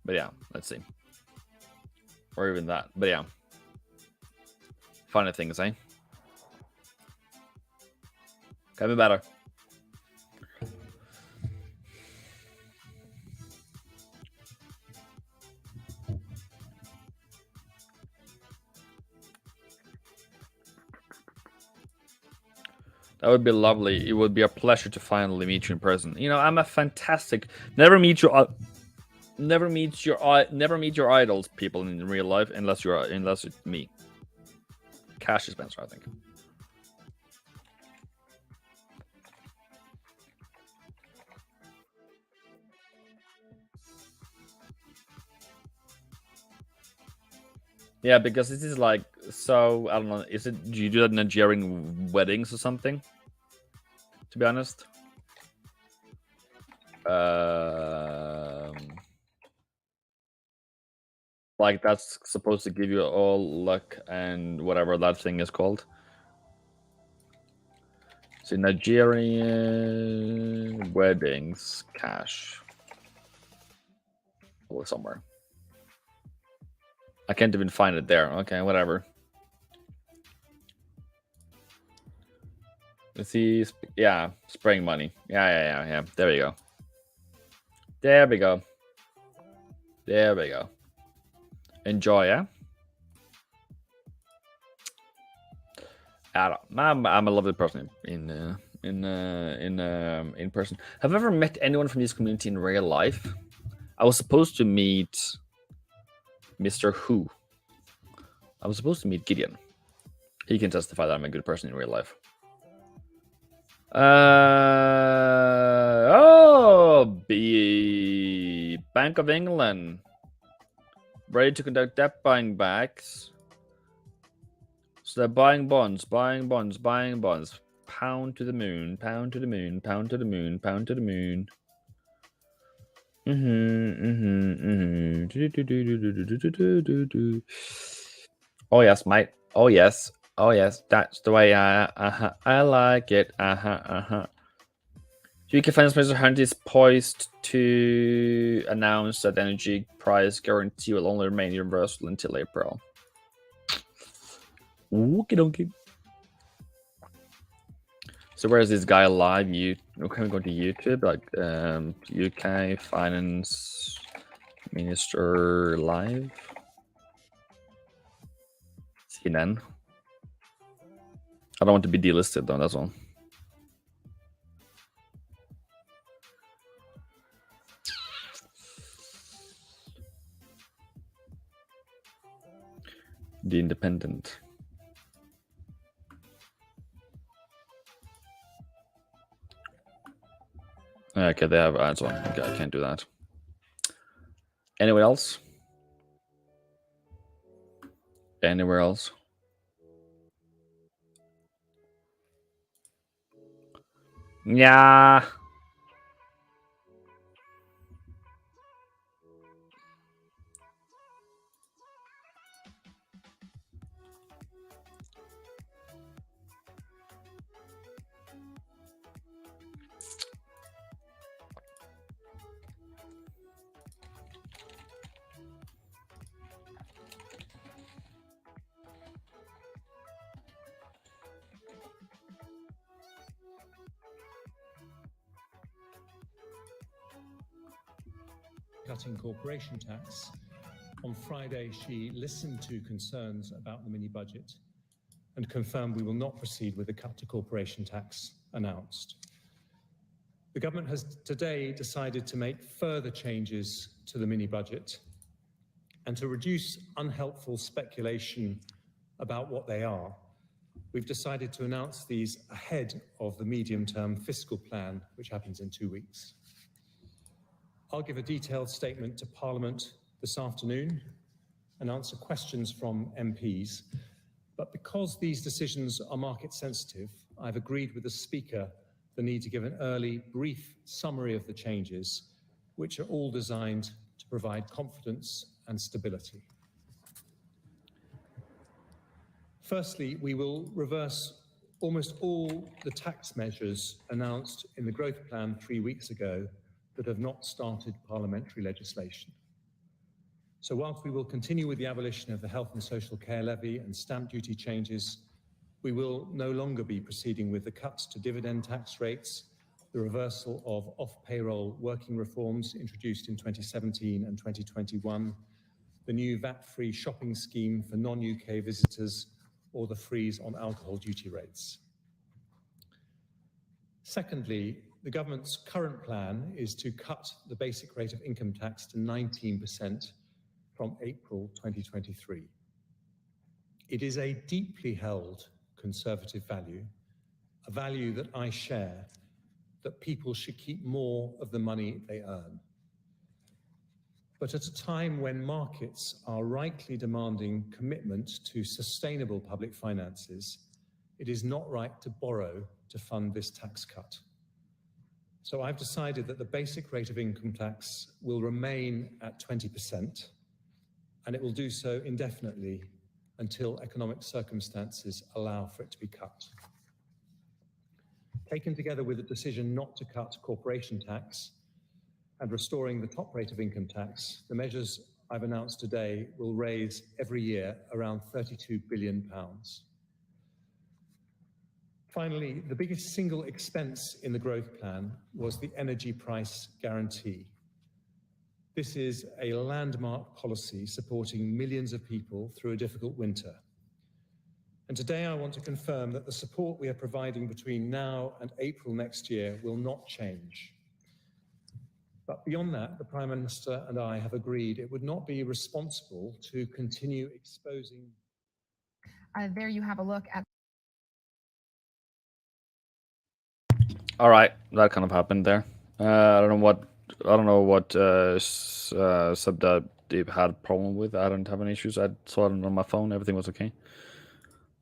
But yeah, let's see. Or even that. But yeah. Funny things, eh? Can be better. That would be lovely. It would be a pleasure to finally meet you in person. You know, I'm a fantastic. Never meet your idols, people, in real life, unless it's me. Cash Spencer, I think. Yeah, because this is like so. I don't know. Is it? Do you do that in Nigerian weddings or something? To be honest. Like that's supposed to give you all luck and whatever that thing is called. So Nigerian weddings cash. Or somewhere. I can't even find it there. Okay, whatever. Let's see. Yeah, spraying money. Yeah. There we go. There we go. There we go. Enjoy, yeah? I'm a lovely person in person. Have you ever met anyone from this community in real life? I was supposed to meet Mr. Who. I was supposed to meet Gideon. He can testify that I'm a good person in real life. Bank of England. Ready to conduct debt buying backs. So they're buying bonds. Pound to the moon, pound to the moon, pound to the moon, pound to the moon. Oh yes, mate. Oh yes. Oh yes. That's the way I like it. UK Finance Minister Hunt is poised to announce that the energy price guarantee will only remain universal until April. Okie dokie. So where is this guy live? Can we go to YouTube? Like UK Finance Minister live. CNN. I don't want to be delisted though, that's all. The Independent. Okay, they have ads on. Okay, I can't do that. Anyone else? Anywhere else? Yeah. Cutting corporation tax. On Friday, she listened to concerns about the mini budget and confirmed we will not proceed with the cut to corporation tax announced. The government has today decided to make further changes to the mini budget and to reduce unhelpful speculation about what they are. We've decided to announce these ahead of the medium-term fiscal plan, which happens in 2 weeks. I'll give a detailed statement to Parliament this afternoon and answer questions from MPs. But because these decisions are market sensitive, I've agreed with the Speaker the need to give an early, brief summary of the changes, which are all designed to provide confidence and stability. Firstly, we will reverse almost all the tax measures announced in the growth plan 3 weeks ago that have not started parliamentary legislation. So whilst we will continue with the abolition of the health and social care levy and stamp duty changes, we will no longer be proceeding with the cuts to dividend tax rates, the reversal of off-payroll working reforms introduced in 2017 and 2021, the new VAT-free shopping scheme for non-UK visitors, or the freeze on alcohol duty rates. Secondly, the government's current plan is to cut the basic rate of income tax to 19% from April 2023. It is a deeply held conservative value, a value that I share, that people should keep more of the money they earn. But at a time when markets are rightly demanding commitment to sustainable public finances, it is not right to borrow to fund this tax cut. So I've decided that the basic rate of income tax will remain at 20%, and it will do so indefinitely until economic circumstances allow for it to be cut. Taken together with the decision not to cut corporation tax and restoring the top rate of income tax, the measures I've announced today will raise every year around £32 billion. Finally, the biggest single expense in the growth plan was the energy price guarantee. This is a landmark policy supporting millions of people through a difficult winter. And today I want to confirm that the support we are providing between now and April next year will not change. But beyond that, the Prime Minister and I have agreed it would not be responsible to continue exposing. There you have a look at. All right, that kind of happened there. I don't know what sub that Dave had a problem with. I don't have any issues. I saw it on my phone. Everything was okay.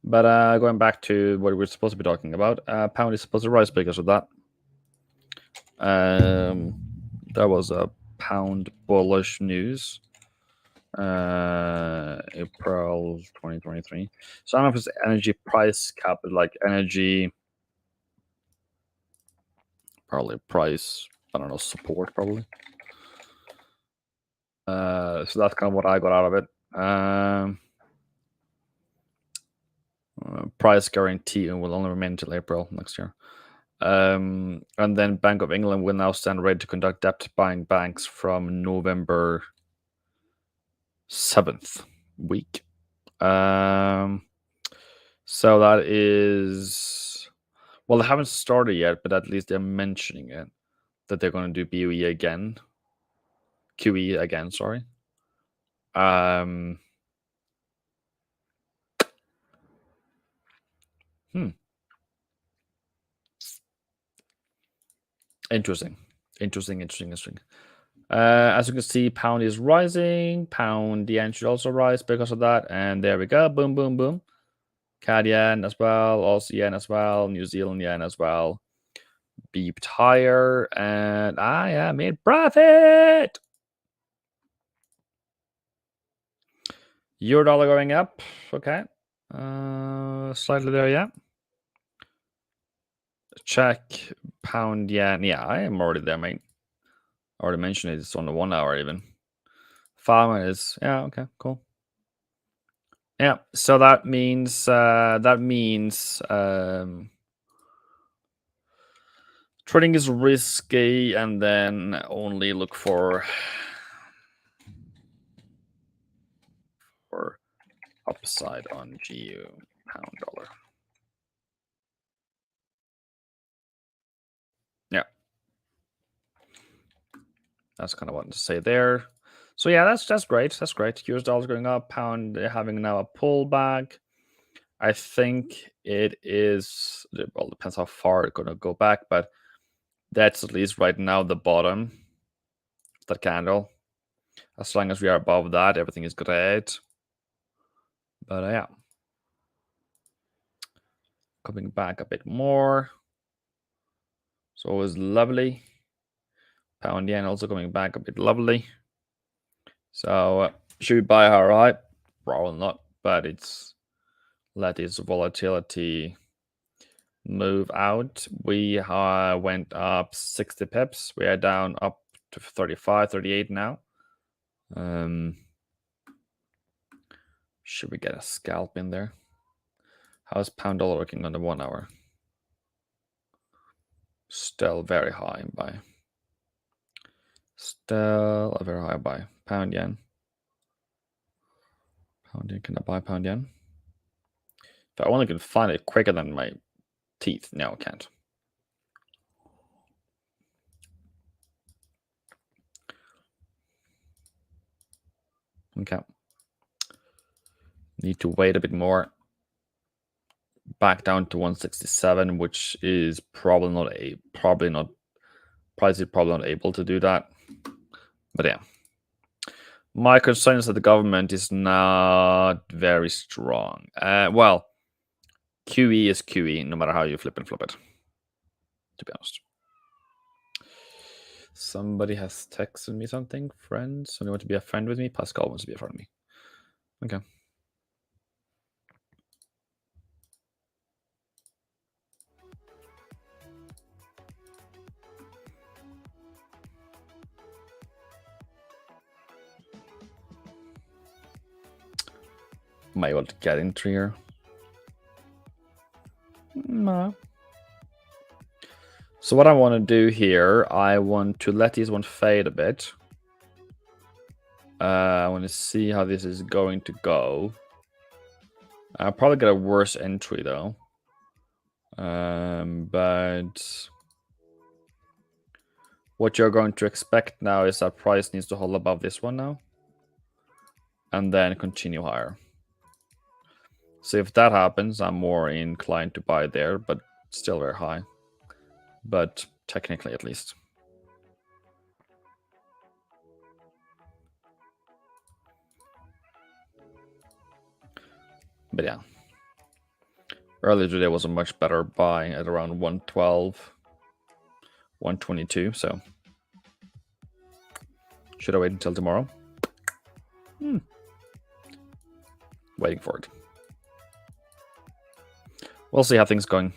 But going back to what we're supposed to be talking about, pound is supposed to rise because of that. There was a pound bullish news. April 2023. So I don't know if it's energy price cap, like energy, probably price, I don't know, support probably. So that's kind of what I got out of it. Price guarantee will only remain until April next year. And then Bank of England will now stand ready to conduct debt buying banks from November 7th week. So that is, well, they haven't started yet, but at least they're mentioning it, that they're going to do QE again, sorry. Interesting. As you can see, pound is rising. Pound yen should also rise because of that. And there we go. Boom, boom, boom. CAD yen as well. Aussie yen as well. New Zealand yen as well. Beeped higher. And I am in profit. Euro dollar going up. Okay. Slightly there, yeah. Check pound yen. Yeah, I am already there, mate. Already mentioned it. It's on the 1 hour even. 5 minutes. Yeah, okay, cool. Yeah, so that means trading is risky, and then only look for upside on GU pound dollar. Yeah, that's kind of what to say there. So yeah, that's great. That's great. US dollar's going up, pound having now a pullback. I think it is, well, depends how far it's going to go back, but that's at least right now the bottom of that candle. As long as we are above that, everything is great. But yeah, coming back a bit more. So it was lovely. Pound yen also coming back a bit lovely. So should we buy her high? Probably not, but it's let its volatility move out. We went up 60 pips. We are down up to 35, 38 now. Should we get a scalp in there? How's pound dollar working on the 1 hour? Still very high buy. Still a very high buy. Pound yen. Pound yen. Can I buy pound yen? If I only can find it quicker than my teeth. No, I can't. Okay. Need to wait a bit more. Back down to 167, which is probably not able to do that. But yeah. My concern is that the government is not very strong. Well, QE is QE, no matter how you flip and flip it, to be honest. Somebody has texted me something. Friends, so they want to be a friend with me. Pascal wants to be a friend with me. Okay. Might able to get into here. No. So what I want to do here, I want to let this one fade a bit. I want to see how this is going to go. I'll probably get a worse entry though. But what you're going to expect now is that price needs to hold above this one now, and then continue higher. So if that happens, I'm more inclined to buy there, but still very high. But technically, at least. But yeah. Earlier today was a much better buy at around 112, 122. So should I wait until tomorrow? Waiting for it. We'll see how things going.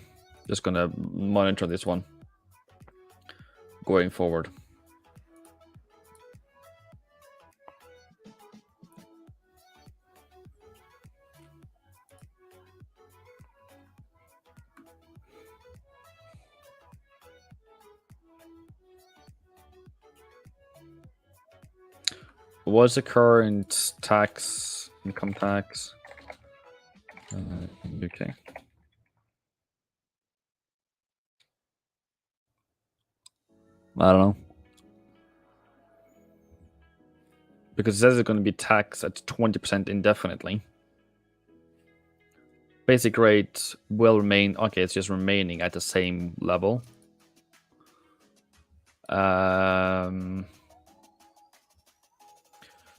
Just gonna monitor this one going forward. What's the current income tax in UK? I don't know. Because it says it's going to be taxed at 20% indefinitely. Basic rate will remain, okay, it's just remaining at the same level.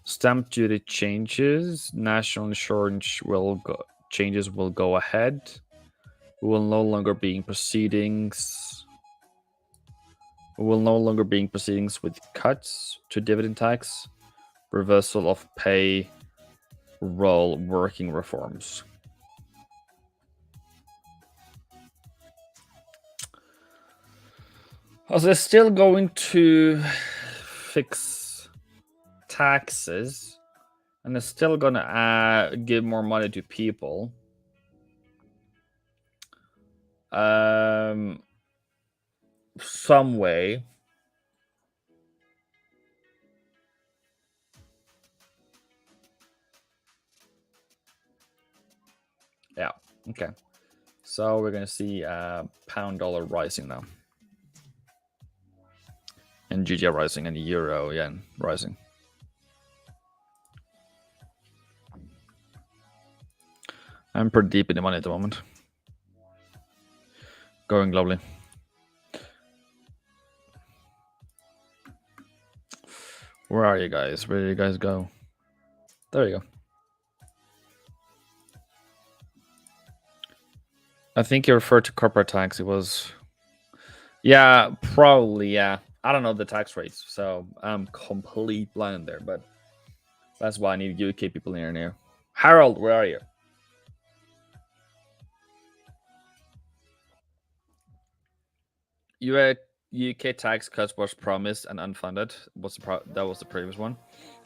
Stamp duty changes, national insurance changes will go ahead. We will no longer be in proceedings. We will no longer be in proceedings with cuts to dividend tax, reversal of pay roll working reforms. So they're still going to fix taxes, and they're still going to give more money to people. Some way. Yeah, okay. So we're going to see pound dollar rising now. And GGR rising, and the euro yen rising. I'm pretty deep in the money at the moment. Going globally. Where are you guys? Where did you guys go? There you go. I think you referred to corporate tax. It was... Yeah, probably, yeah. I don't know the tax rates, so I'm complete blind there, but that's why I need UK people in here. Harold, where are you? UK tax cuts was promised and unfunded. That was the previous one.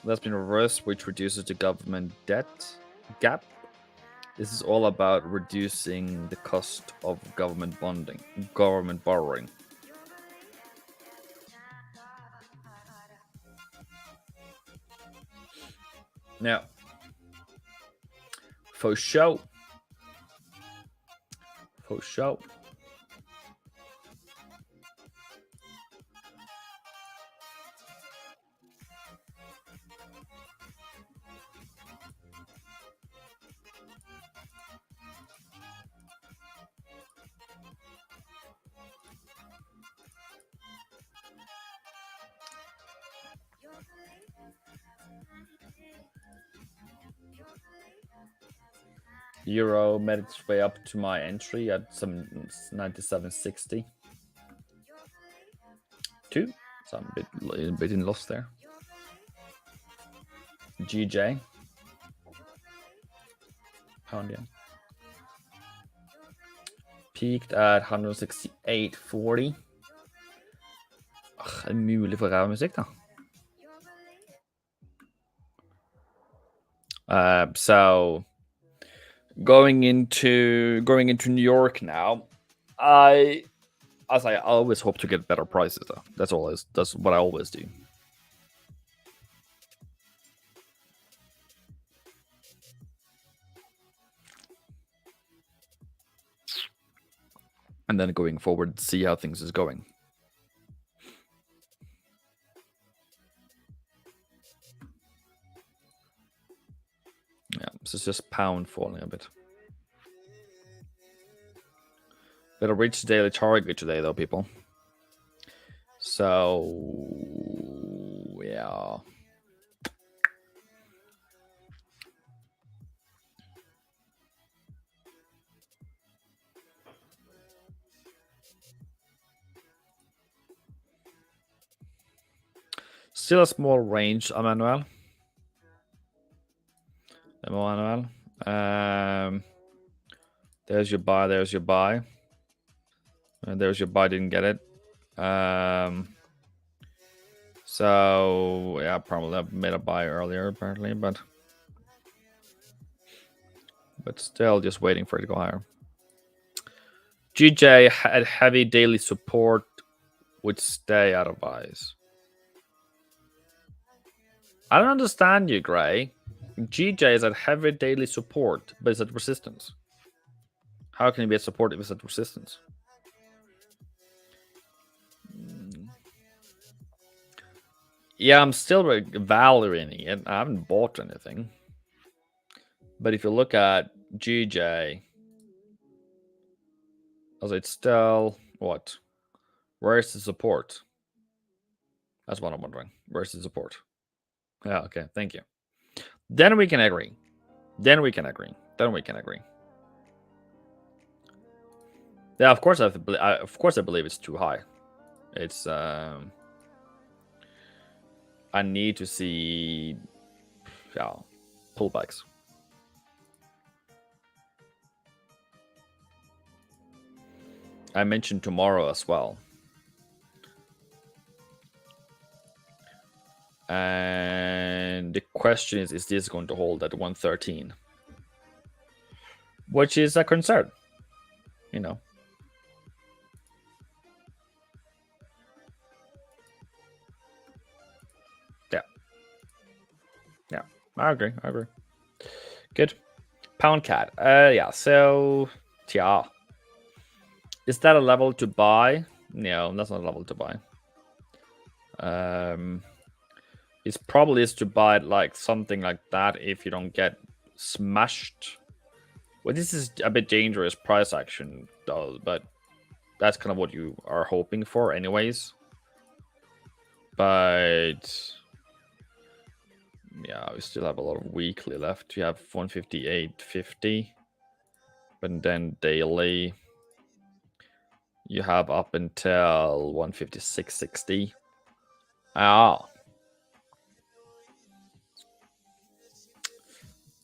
That's been reversed, which reduces the government debt gap. This is all about reducing the cost of government borrowing. Now, for show. Euro made its way up to my entry at some 97.60. So I'm a bit in loss there. GJ. Pound yen. Peaked at 168.40. Er det mulig for ræva musikk, da? So going into New York now, I always hope to get better prices though. That's what I always do. and then going forward, see how things is going. Yeah, so it's just pound falling a bit. Better reach daily target today, though, people. So yeah. Still a small range, Emmanuel. There's your buy. There's your buy. And there's your buy. Didn't get it. So yeah, probably I made a buy earlier apparently, but still just waiting for it to go higher. GJ had heavy daily support, would stay out of buys. I don't understand you, Gray. GJ is at heavy daily support, but it's at resistance. How can it be at support if it's at resistance? Yeah, I'm still valuing it. I haven't bought anything. But if you look at GJ, it's still what? Where's the support? That's what I'm wondering. Where's the support? Yeah, okay, thank you. Then we can agree. Yeah, of course I believe it's too high. It's I need to see pullbacks. I mentioned tomorrow as well. And the question is this going to hold at 113? Which is a concern, Yeah. Yeah. I agree. Good. Pound cat. Yeah, so yeah. Is that a level to buy? No, that's not a level to buy. It probably is to buy like something like that if you don't get smashed. Well, this is a bit dangerous price action, though, but that's kind of what you are hoping for anyways. But yeah, we still have a lot of weekly left. You have 158.50, but then daily you have up until 156.60.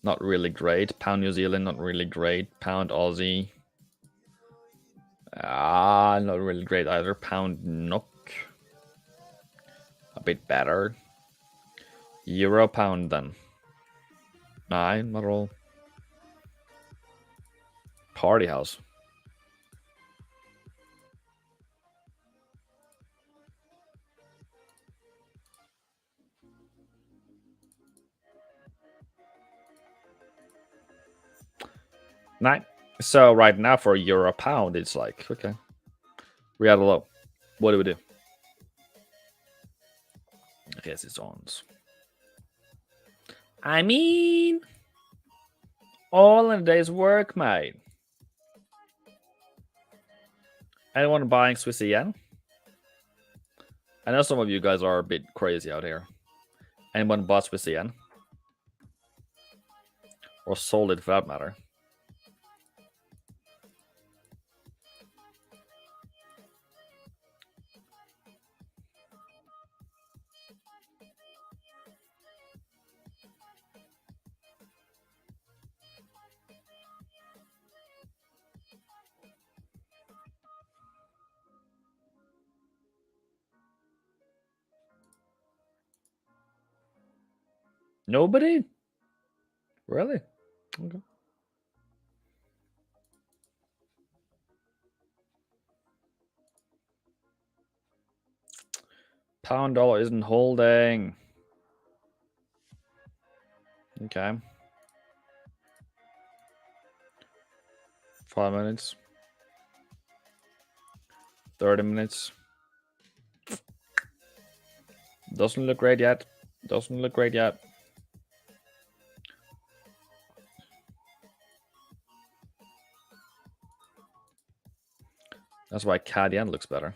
Not really great. Pound New Zealand, not really great. Pound Aussie. Not really great either. Pound NOK. A bit better. Euro pound then. Nah, not at all. Party house. Nine. So right now for euro pound, it's like, okay. We had a low. What do we do? I guess it's ons. I mean, all in a day's work, mate. Anyone buying Swiss yen? I know some of you guys are a bit crazy out here. Anyone bought Swiss yen? Or sold it for that matter? Nobody? Really? Okay. Pound dollar isn't holding. Okay. 5 minutes. 30 minutes. Doesn't look great yet. Doesn't look great yet. That's why CAD yen looks better.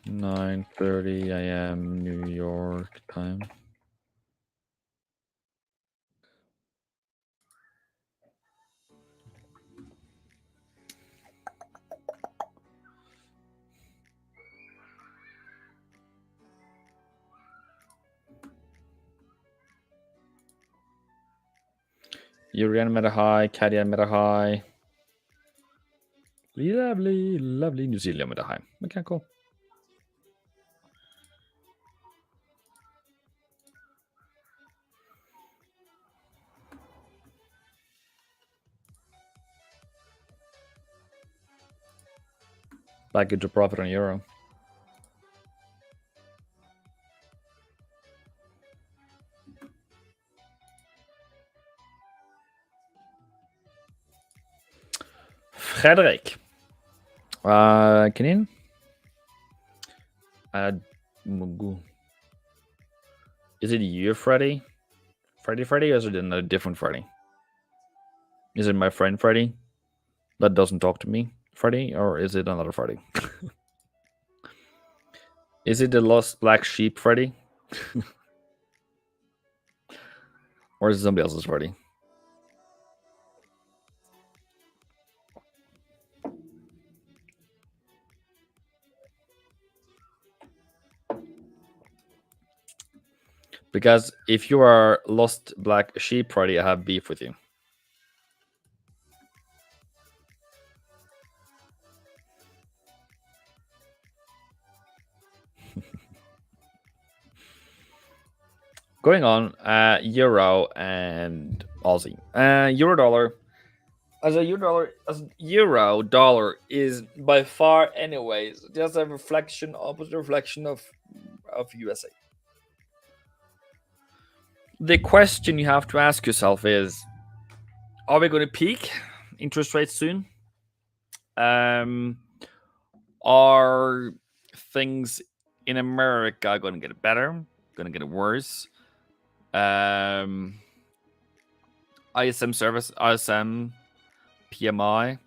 $9:30 a.m. New York time. Euro meta high, CAD yen meta high. Lovely, lovely New Zealand meta high. Okay, cool. Back into profit on euro. Frederik. Kanin? Is it you, Freddy? Freddy, or is it a different Freddy? Is it my friend Freddy that doesn't talk to me, Freddy, or is it another Freddy? Is it the lost black sheep Freddy? Or is it somebody else's Freddy? Because if you are lost black sheep Freddy, I have beef with you. Going on, euro and Aussie. Euro dollar. As a euro dollar is by far, anyways, just a reflection, opposite reflection of USA. The question you have to ask yourself is: are we going to peak interest rates soon? Are things in America going to get better? Going to get worse? ISM service, ISM, PMI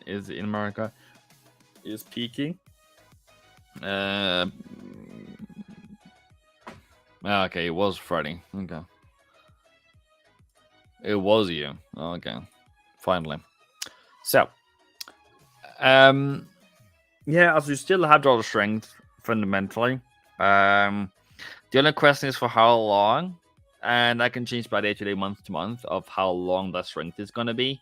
is in America is peaking. Okay, it was Friday. Okay, it was you. Okay, finally. So, yeah, as you still have dollar strength fundamentally. The only question is for how long, and that can change by day to day, month to month, of how long that strength is going to be.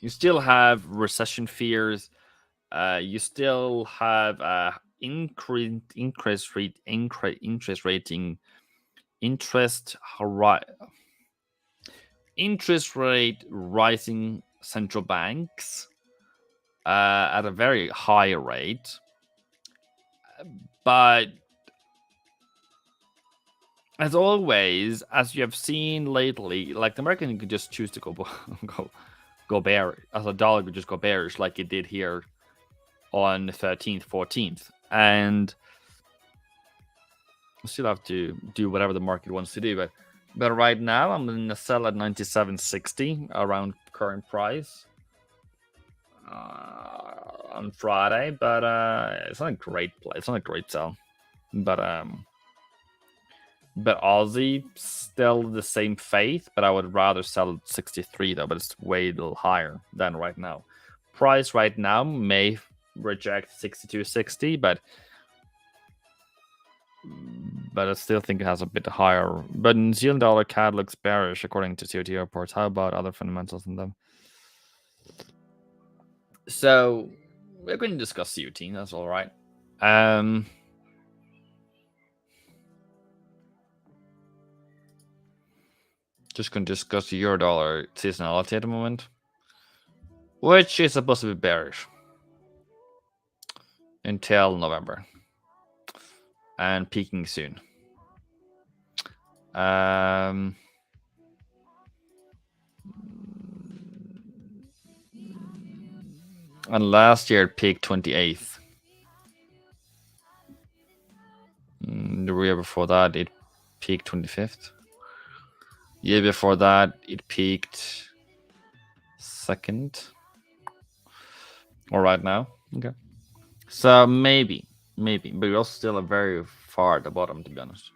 You still have recession fears. You still have interest rate rising central banks at a very high rate, but as always, as you have seen lately, like the American could just choose to go bearish, as a dollar could just go bearish, like it did here on the 13th, 14th, and we still have to do whatever the market wants to do. But right now, I'm going to sell at 97.60 around current price on Friday. But it's not a great play. It's not a great sell. But Aussie still the same faith. But I would rather sell at 63 though. But it's way a little higher than right now. Price right now may reject 62.60, but I still think it has a bit higher. But New Zealand dollar CAD looks bearish according to COT reports. How about other fundamentals in them? So we're going to discuss CUT. That's all right. Just going to discuss the Eurodollar seasonality at the moment, which is supposed to be bearish until November and peaking soon. And last year it peaked 28th. The year before that it peaked 25th. Year before that it peaked 2nd. Or right now. Okay. So maybe, but we're also still very far at the bottom, to be honest.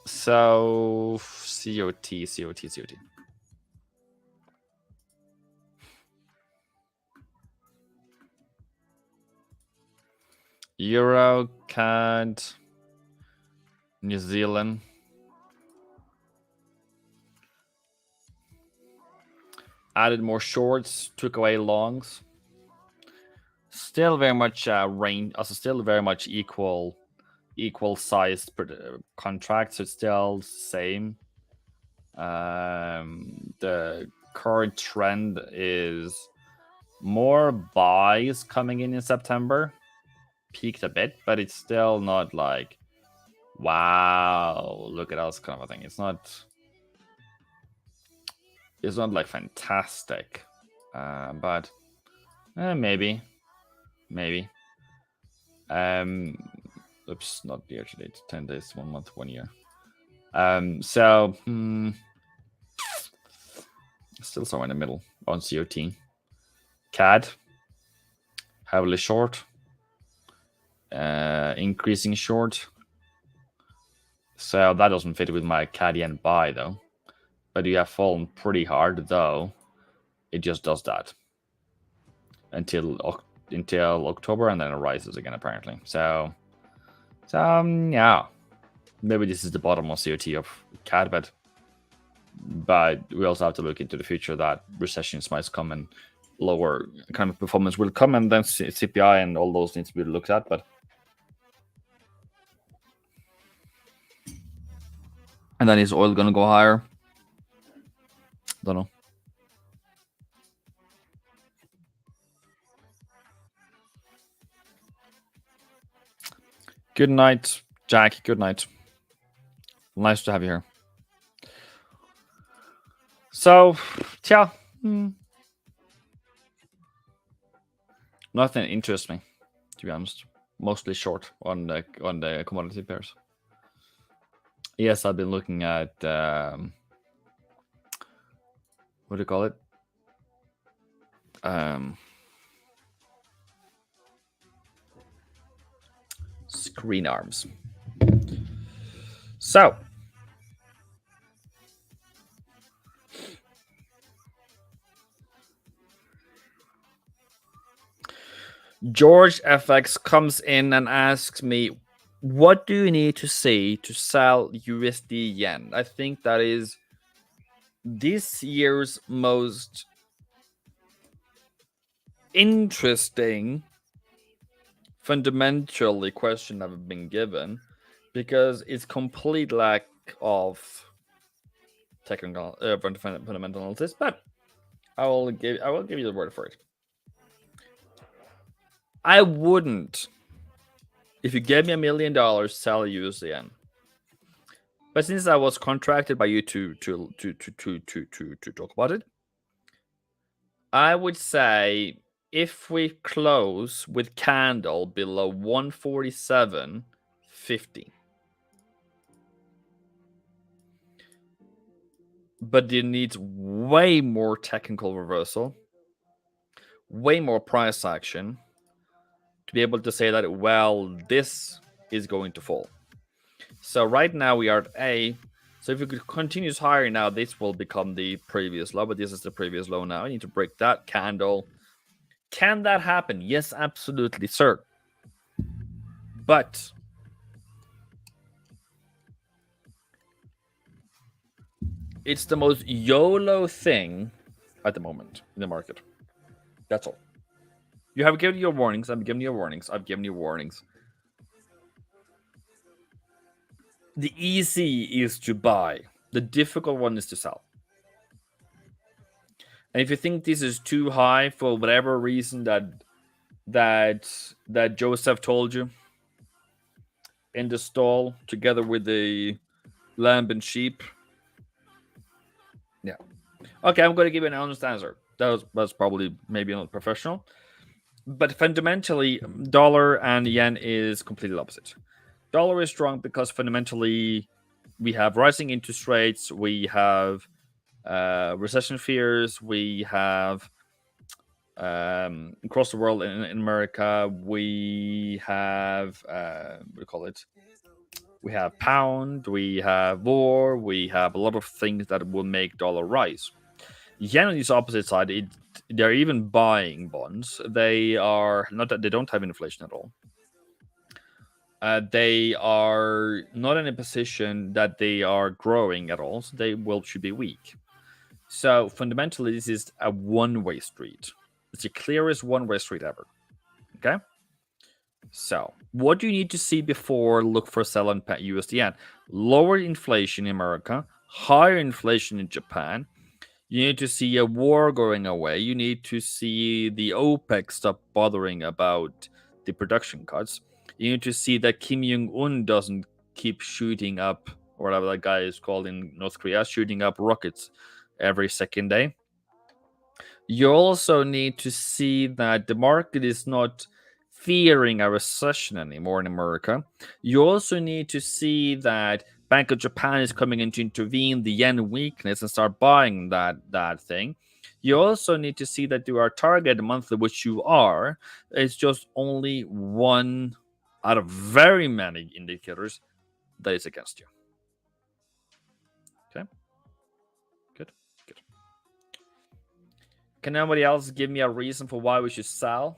So COT. Euro, CAD, New Zealand. Added more shorts, took away longs. Still very much range, also still very much equal sized contracts. So it's still same. The current trend is more buys coming in September. Peaked a bit, but it's still not like, wow, look at us kind of a thing. It's not like fantastic, but maybe. Oops, not year to date. 10 days, 1 month, 1 year. So still somewhere in the middle on COT. CAD heavily short, increasing short. So that doesn't fit with my CAD yen buy though. But you have fallen pretty hard though. It just does that until October, and then it rises again apparently. So yeah, maybe this is the bottom of COT of CAD, but we also have to look into the future that recessions might come and lower kind of performance will come, and then CPI and all those needs to be looked at. But and then is oil gonna go higher? Don't know. Good night, Jack. Good night. Nice to have you here. So, yeah. Nothing interests me, to be honest. Mostly short on the commodity pairs. Yes, I've been looking at what do you call it? Screen arms. So, George FX comes in and asks me, what do you need to see to sell USD yen? I think that is this year's most interesting fundamentally question I've been given, because it's complete lack of technical fundamental analysis, but I will give you the word for it. I wouldn't, if you gave me $1 million, sell USD yen. But since I was contracted by you to talk about it, I would say if we close with candle below 147.50, but it needs way more technical reversal, way more price action to be able to say that, well, this is going to fall. So right now we are at A. So if it continues higher now, this will become the previous low, but this is the previous low now. I need to break that candle. Can that happen? Yes, absolutely, sir. But it's the most YOLO thing at the moment in the market. That's all. You have given your warnings. I'm giving you warnings. I've given you warnings. The easy is to buy. The difficult one is to sell. And if you think this is too high for whatever reason that Joseph told you in the stall, together with the lamb and sheep. Yeah. Okay, I'm going to give you an honest answer. That was probably maybe not professional. But fundamentally, dollar and yen is completely opposite. Dollar is strong because fundamentally we have rising interest rates, we have recession fears, we have across the world in America, we have what do you call it? We have pound, we have war, we have a lot of things that will make dollar rise. Yen on this opposite side, they're even buying bonds. They are not that they don't have inflation at all. They are not in a position that they are growing at all, so they should be weak. So fundamentally, this is a one-way street. It's the clearest one-way street ever. Okay. So what do you need to see before look for sell on USD yen? Lower inflation in America, higher inflation in Japan. You need to see a war going away. You need to see the OPEC stop bothering about the production cuts. You need to see that Kim Jong-un doesn't keep shooting up, or whatever that guy is called in North Korea, shooting up rockets every second day. You also need to see that the market is not fearing a recession anymore in America. You also need to see that Bank of Japan is coming in to intervene the yen weakness and start buying that thing. You also need to see that you are target monthly, which you are. It's just only one out of very many indicators that is against you. Okay. Good. Good. Can anybody else give me a reason for why we should sell?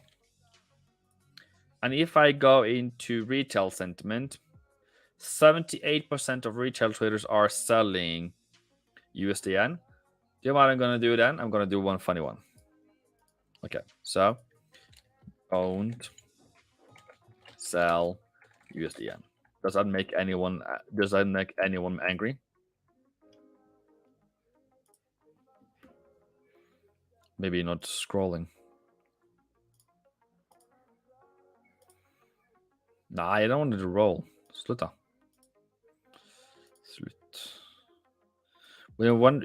And if I go into retail sentiment, 78% of retail traders are selling USDN. Do you know what I'm going to do then? I'm going to do one funny one. Okay, so owned, sell USDN. Does that make anyone angry? Maybe not scrolling. Nah, I don't want to roll. Sluta. Slut.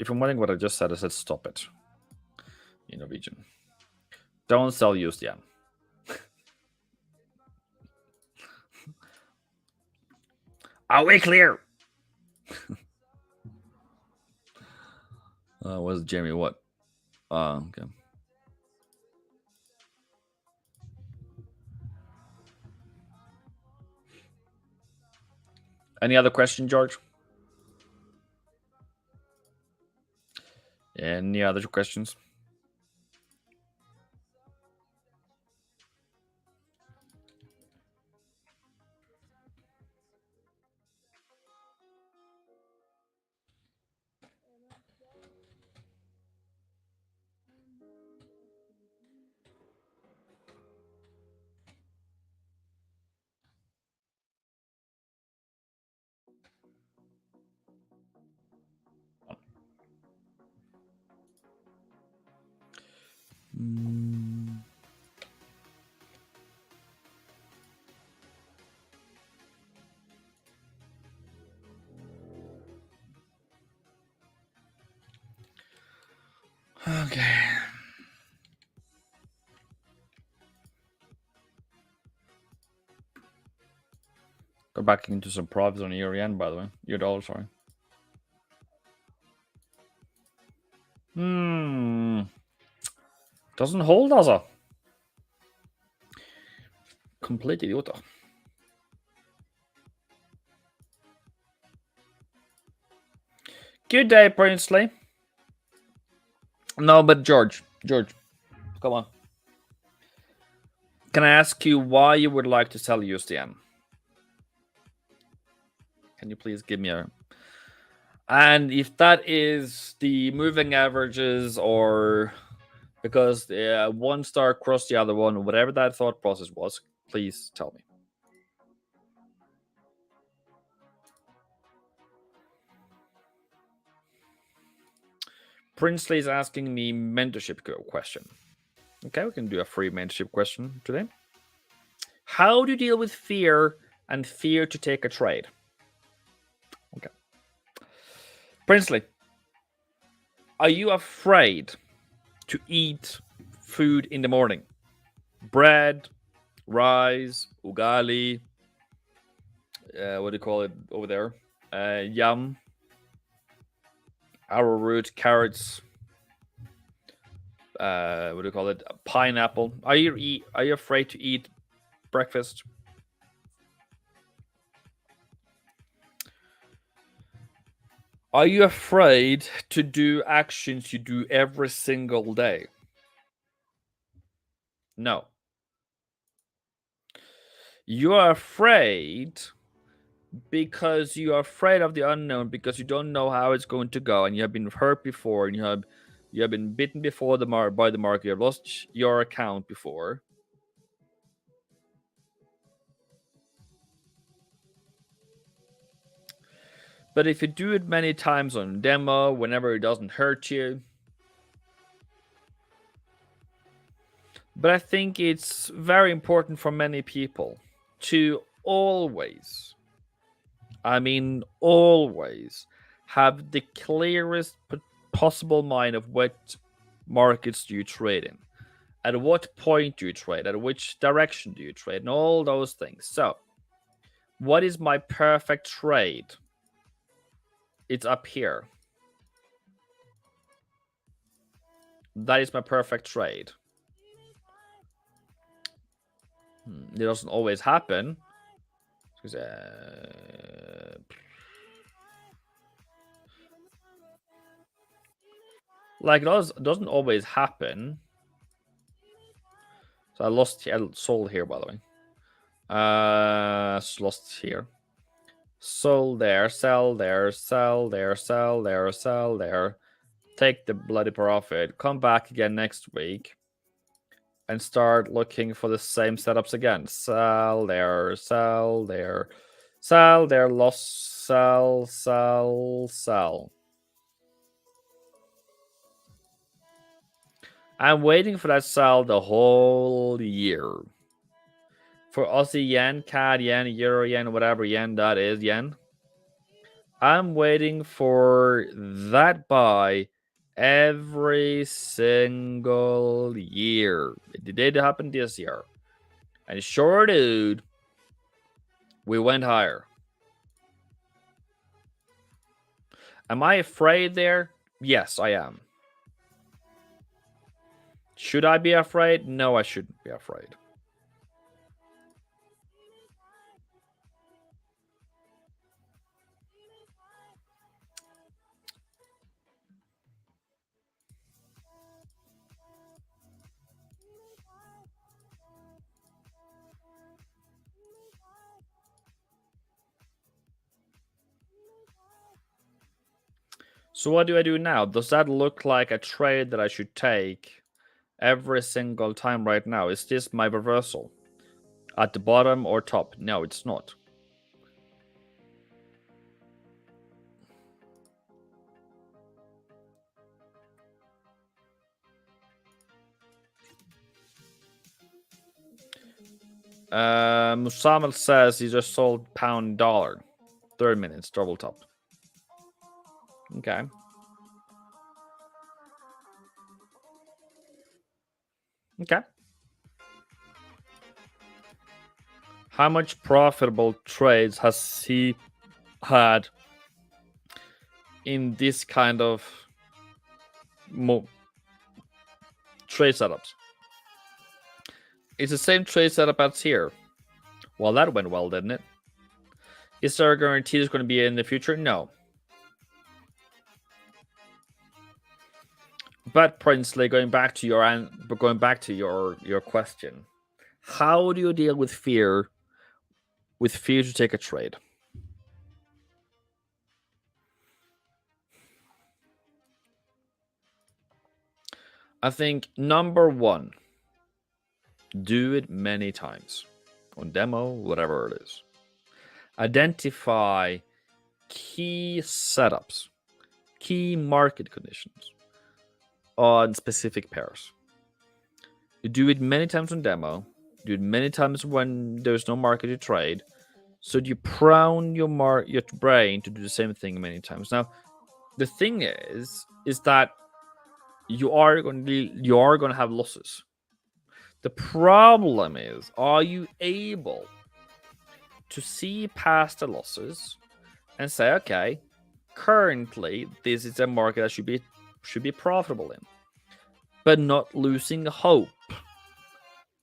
If I'm wondering what I just said, I said stop it. In Norwegian. Don't sell USDN. Are we clear? Was Jamie what? Okay. Any other question, George? Any other questions? Okay. Go back into some profits on your yen, by the way. Your dollar, sorry. Doesn't hold, also. Complete idiot. Good day, Princely. No, but George, come on. Can I ask you why you would like to sell USDN? Can you please give me And if that is the moving averages or because one star crossed the other one, or whatever that thought process was, please tell me. Princely is asking me mentorship question. Okay, we can do a free mentorship question today. How do you deal with fear and fear to take a trade? Okay. Princely, are you afraid to eat food in the morning? Bread, rice, ugali, what do you call it over there? Yam, arrowroot, carrots, what do you call it? Pineapple. Are you afraid to eat breakfast? Are you afraid to do actions you do every single day? No. You are afraid because you are afraid of the unknown, because you don't know how it's going to go, and you have been hurt before, and you have been bitten before by the market. You have lost your account before. But if you do it many times on demo, whenever it doesn't hurt you. But I think it's very important for many people to always, I mean always, have the clearest possible mind of what markets do you trade in. At what point do you trade? At which direction do you trade? And all those things. So, what is my perfect trade? It's up here. That is my perfect trade. It doesn't always happen. Like, it doesn't always happen. So I sold here, by the way. Lost here. Sold there, sell there, sell there, sell there, sell there. Take the bloody profit. Come back again next week. And start looking for the same setups again. Sell there, sell there, sell there, loss, sell, sell, sell. I'm waiting for that sell the whole year. For Aussie yen, CAD yen, Euro yen, whatever yen that is, yen. I'm waiting for that buy every single year. It did happen this year. And sure, dude, we went higher. Am I afraid there? Yes, I am. Should I be afraid? No, I shouldn't be afraid. So what do I do now? Does that look like a trade that I should take every single time right now? Is this my reversal? At the bottom or top? No, it's not. Musamil says he just sold pound dollar. 30 minutes, double top. Okay. Okay. How much profitable trades has he had in this kind of trade setups? It's the same trade setup as here. Well, that went well, didn't it? Is there a guarantee it's going to be in the future? No. But Princely, going back to your question, how do you deal with fear? With fear to take a trade. I think number one, do it many times on demo, whatever it is. Identify key setups, key market conditions on specific pairs. You do it many times on demo, do it many times when there's no market to trade. So you prone your brain to do the same thing many times. Now, the thing is that you are going to have losses. The problem is, are you able to see past the losses and say, okay, currently this is a market that should be profitable in, but not losing hope.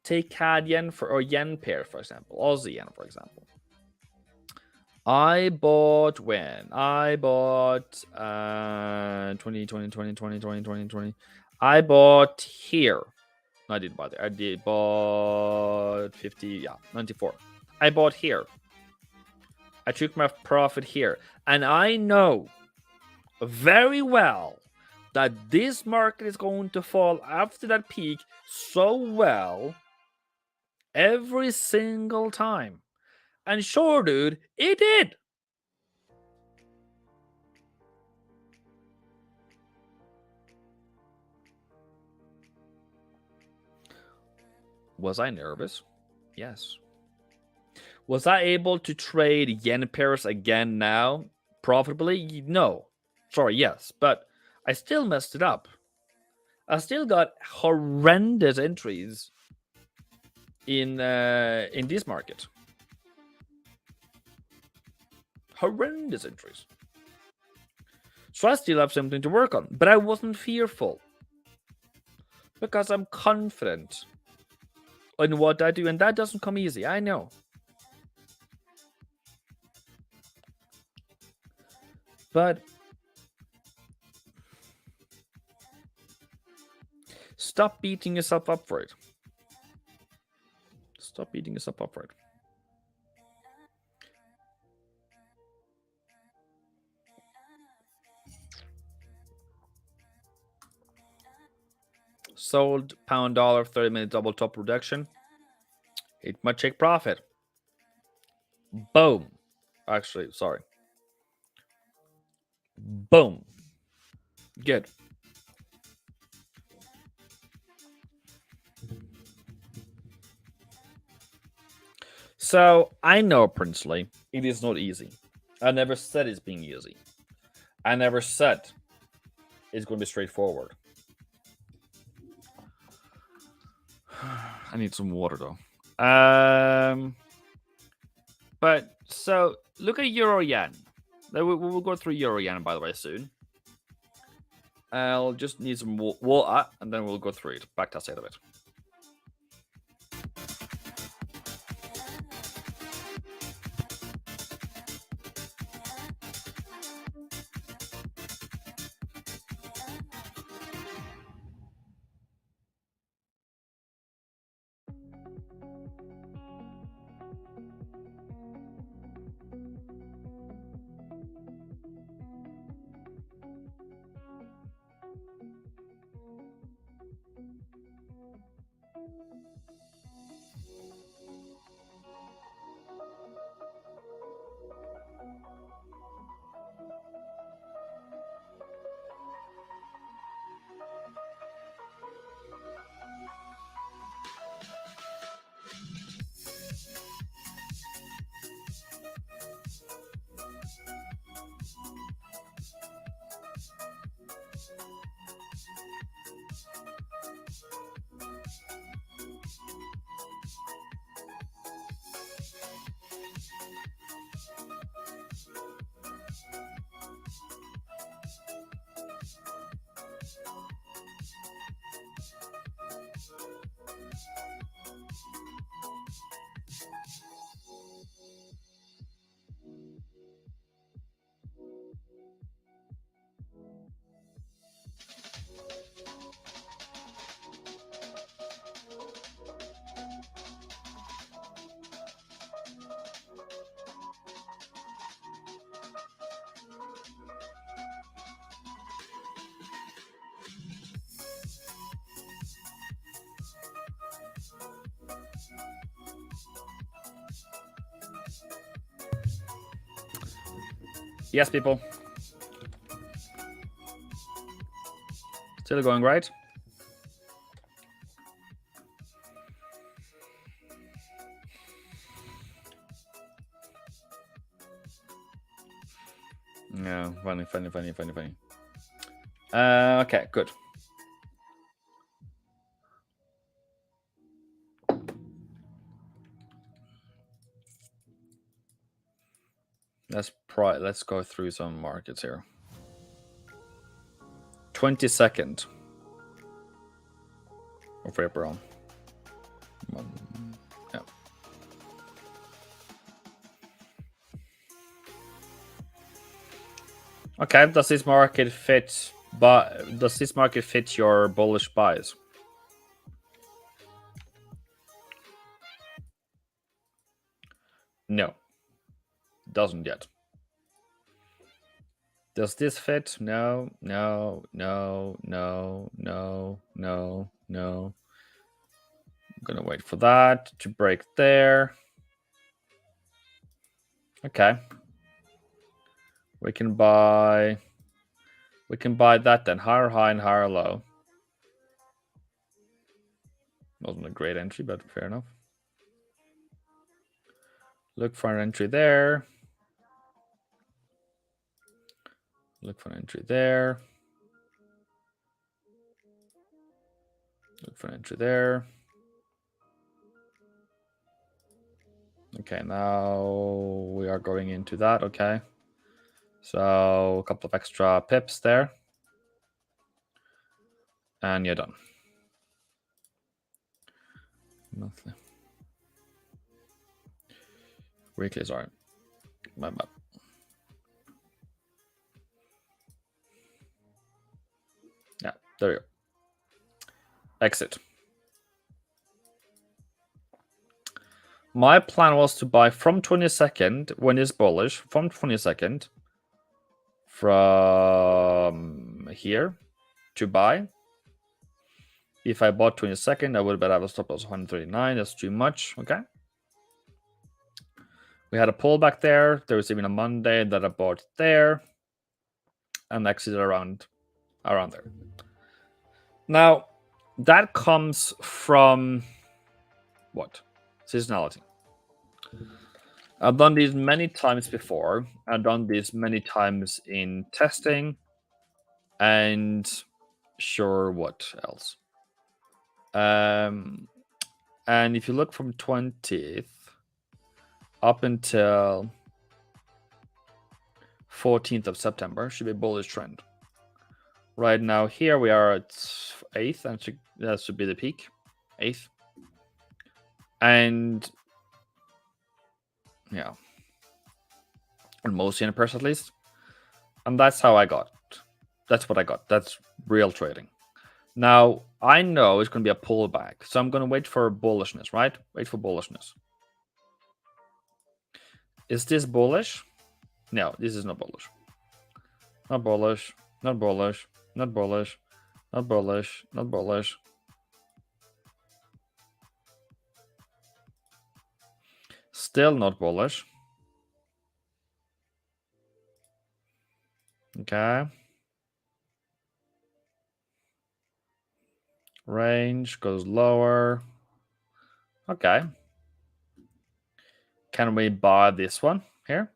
Take CAD yen or yen pair, for example, Aussie yen, for example. I bought when? I bought 2020. I bought here. No, I didn't buy there. I did bought 50, yeah, 94. I bought here. I took my profit here. And I know very well that this market is going to fall after that peak so well every single time. And sure, dude, it did. Was I nervous? Yes. Was I able to trade yen pairs again now profitably? No. Sorry, yes. But I still messed it up. I still got horrendous entries in this market. Horrendous entries. So I still have something to work on. But I wasn't fearful. Because I'm confident in what I do. And that doesn't come easy. I know. But stop beating yourself up for it. Stop beating yourself up for it. Sold pound dollar 30-minute double top reduction. Hit my check profit. Boom. Actually, sorry. Boom. Good. So I know, Princely, it is not easy. I never said it's being easy. I never said it's going to be straightforward. I need some water though. But so look at Euro Yen. We'll go through Euro Yen, by the way, soon. I'll just need some water, and then we'll go through it. Back to the side of it. Yes, people. Still going right? Yeah, funny. Okay, good. Let's go through some markets here. 22nd of April. Yeah. Okay, does this market fit your bullish buys? No. Doesn't yet. Does this fit? No. I'm gonna wait for that to break there. Okay. We can buy that then. Higher high and higher low. Wasn't a great entry, but fair enough. Look for an entry there. Look for an entry there. Look for an entry there. Okay, now we are going into that. Okay. So a couple of extra pips there. And you're done. Monthly. Weekly, sorry. My bad. Yeah, there we go. Exit. My plan was to buy from 22nd when it's bullish, from 22nd, from here to buy. If I bought 22nd, I would have a stop loss 139. That's too much. Okay. We had a pullback there. There was even a Monday that I bought there and exited around there. Now, that comes from what? Seasonality. I've done these many times before. I've done these many times in testing. And sure, what else? And if you look from 20th up until 14th of September, should be a bullish trend. Right now, here we are at 8th, and that should be the peak, 8th. And yeah, and most universe at least. And that's how I got. That's what I got. That's real trading. Now, I know it's going to be a pullback, so I'm going to wait for bullishness, right? Wait for bullishness. Is this bullish? No, this is not bullish. Not bullish, not bullish, not bullish, not bullish, not bullish. Still not bullish. Okay. Range goes lower. Okay. Can we buy this one here?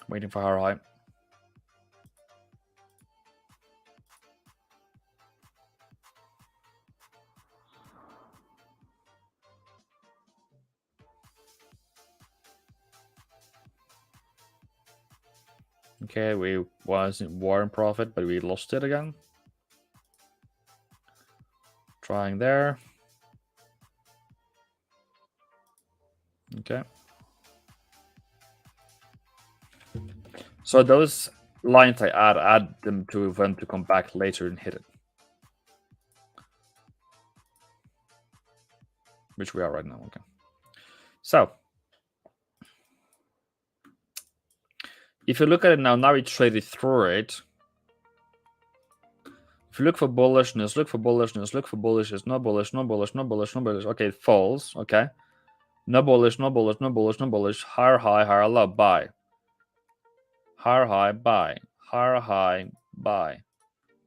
Waiting for her high. Okay, we were in profit, but we lost it again. Trying there. Okay. So those lines I add them to them to come back later and hit it. Which we are right now. Okay. So if you look at it now we traded through it. If you look for bullishness, look for bullishness, look for bullishness, no bullish, no bullish, no bullish, no bullish. Okay, it falls. Okay. No bullish, no bullish, no bullish, no bullish. Higher high, higher low, buy. Higher high, buy. Higher high, buy.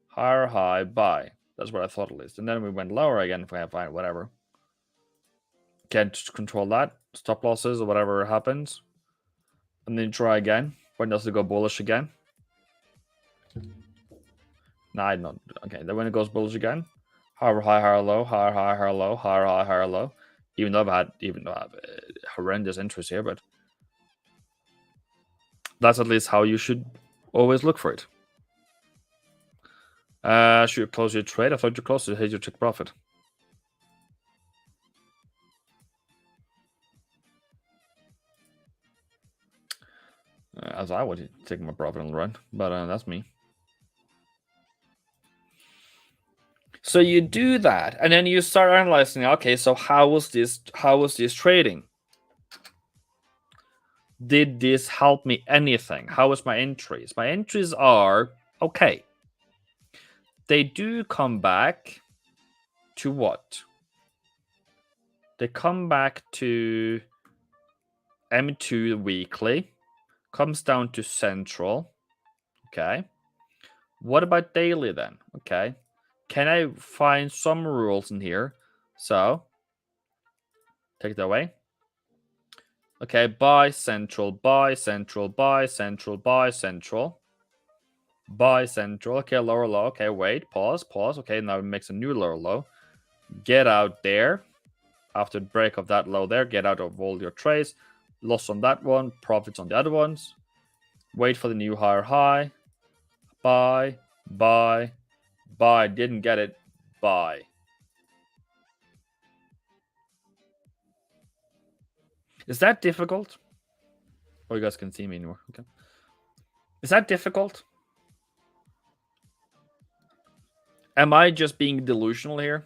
Higher high, buy. That's what I thought at least. And then we went lower again. Fine, whatever. Can't control that. Stop losses or whatever happens. And then try again. When does it go bullish again? Nah, I don't. Okay, then when it goes bullish again, higher high, higher low, higher high, higher low, higher high, higher low. Even though I have horrendous interest here, but that's at least how you should always look for it. Should you close your trade? I thought you closed it. Hey, you took profit. As I would take my profit on the run, but that's me. So you do that, and then you start analyzing. Okay, so how was this trading? Did this help me anything? How was my entries? My entries are okay. They do come back to what? They come back to M2 weekly. Comes down to central. Okay. What about daily then? Okay. Can I find some rules in here? So take that away. Okay, buy central, buy central, buy central, buy central. Buy central. Okay, lower low. Okay, wait, pause. Okay, now it makes a new lower low. Get out there. After the break of that low there, get out of all your trades. Loss on that one, profits on the other ones. Wait for the new higher high. Buy, buy, buy. Didn't get it. Buy. Is that difficult? Oh, you guys can see me anymore. Okay. Is that difficult? Am I just being delusional here?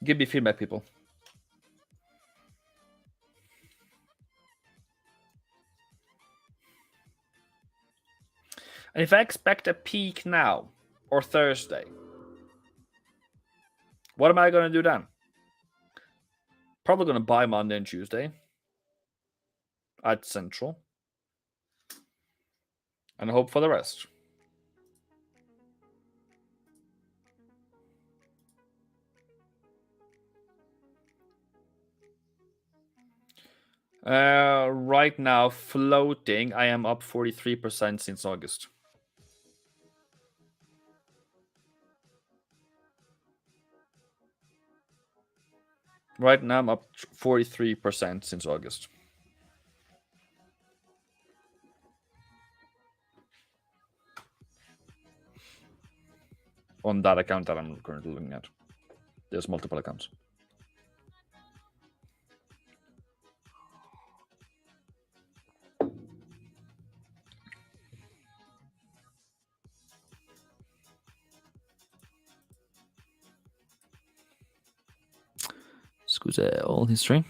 Give me feedback, people. And if I expect a peak now or Thursday, what am I going to do then? Probably going to buy Monday and Tuesday at Central and hope for the rest. Right now, floating, I am up 43% since August. Right now, I'm up 43% since August. On that account that I'm currently looking at. There's multiple accounts. Excuse all history.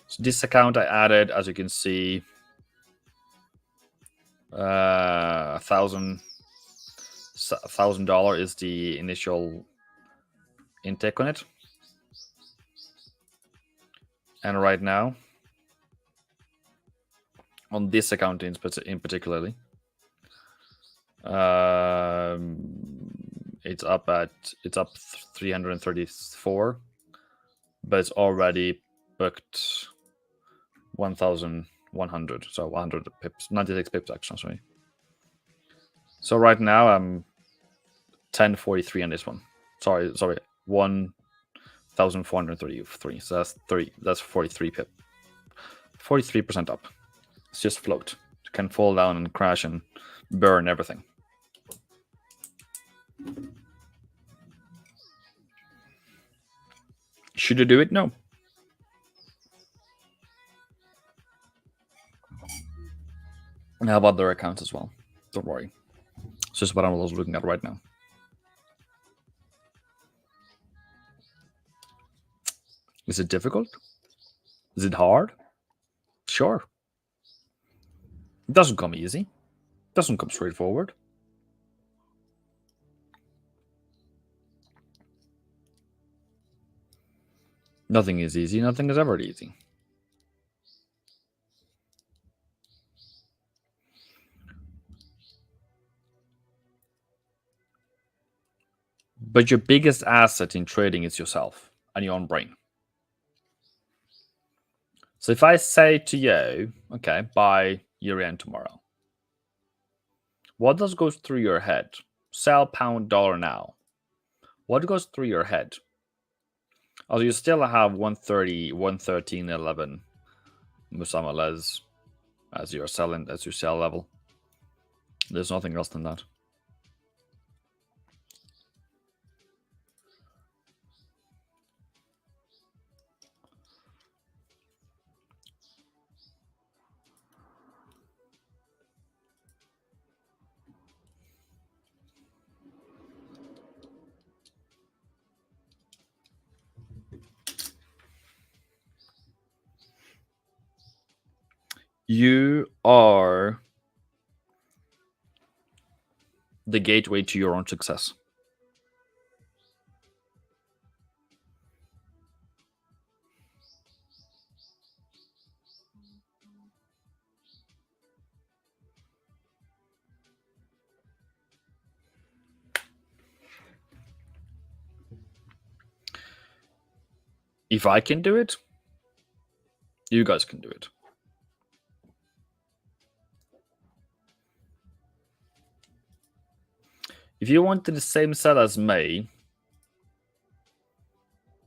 So this account I added, as you can see, $1,000 is the initial intake on it. And right now, on this account in particularly, it's up 334, but it's already booked 1,100, so 100 pips, 96 pips actually. Sorry. So right now I'm 1043 on this one. Sorry, 1,433. So that's 43 pip. 43% up. It's just float. It can fall down and crash and burn everything. Should you do it? No. And I have other accounts as well. Don't worry. It's just what I'm also looking at right now. Is it difficult? Is it hard? Sure. It doesn't come easy. It doesn't come straightforward. Nothing is easy. Nothing is ever easy. But your biggest asset in trading is yourself and your own brain. So if I say to you, okay, buy year-end tomorrow, what does goes through your head? Sell pound dollar now. What goes through your head? Oh, you still have 130, 113, 11 Musama Les as your sell level. There's nothing else than that. You are the gateway to your own success. If I can do it, you guys can do it. If you wanted the same sell as me,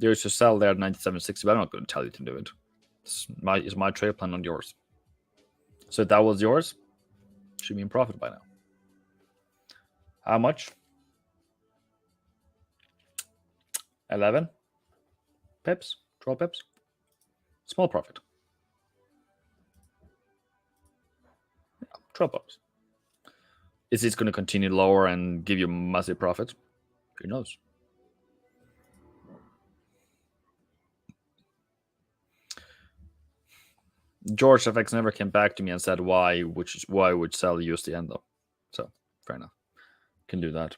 there's a sell there at 97.60, but I'm not going to tell you to do it. It's my trade plan, not yours. So if that was yours, should be in profit by now. How much? 11 pips, 12 pips. Small profit. Yeah, 12 pips. Is this going to continue lower and give you massive profit? Who knows? George FX never came back to me and said why would sell USDN though. So fair enough. Can do that.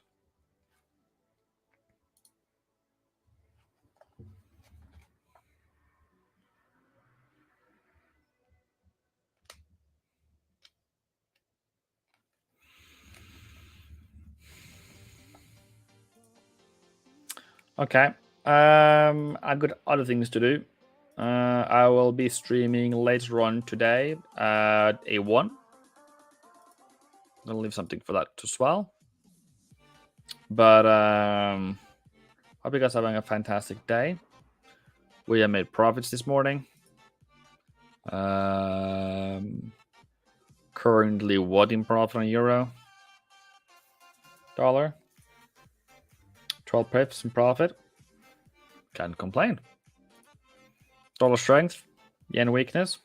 Okay. I've got other things to do. I will be streaming later on today at A1. I'm gonna leave something for that as well. But hope you guys are having a fantastic day. We have made profits this morning. Currently, what in profit on euro? Dollar. 12 pips in profit. Can't complain. Dollar strength, yen weakness.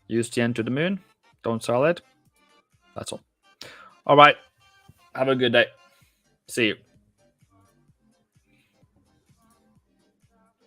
Use the yen to the moon. Don't sell it. That's all. All right. Have a good day. See you.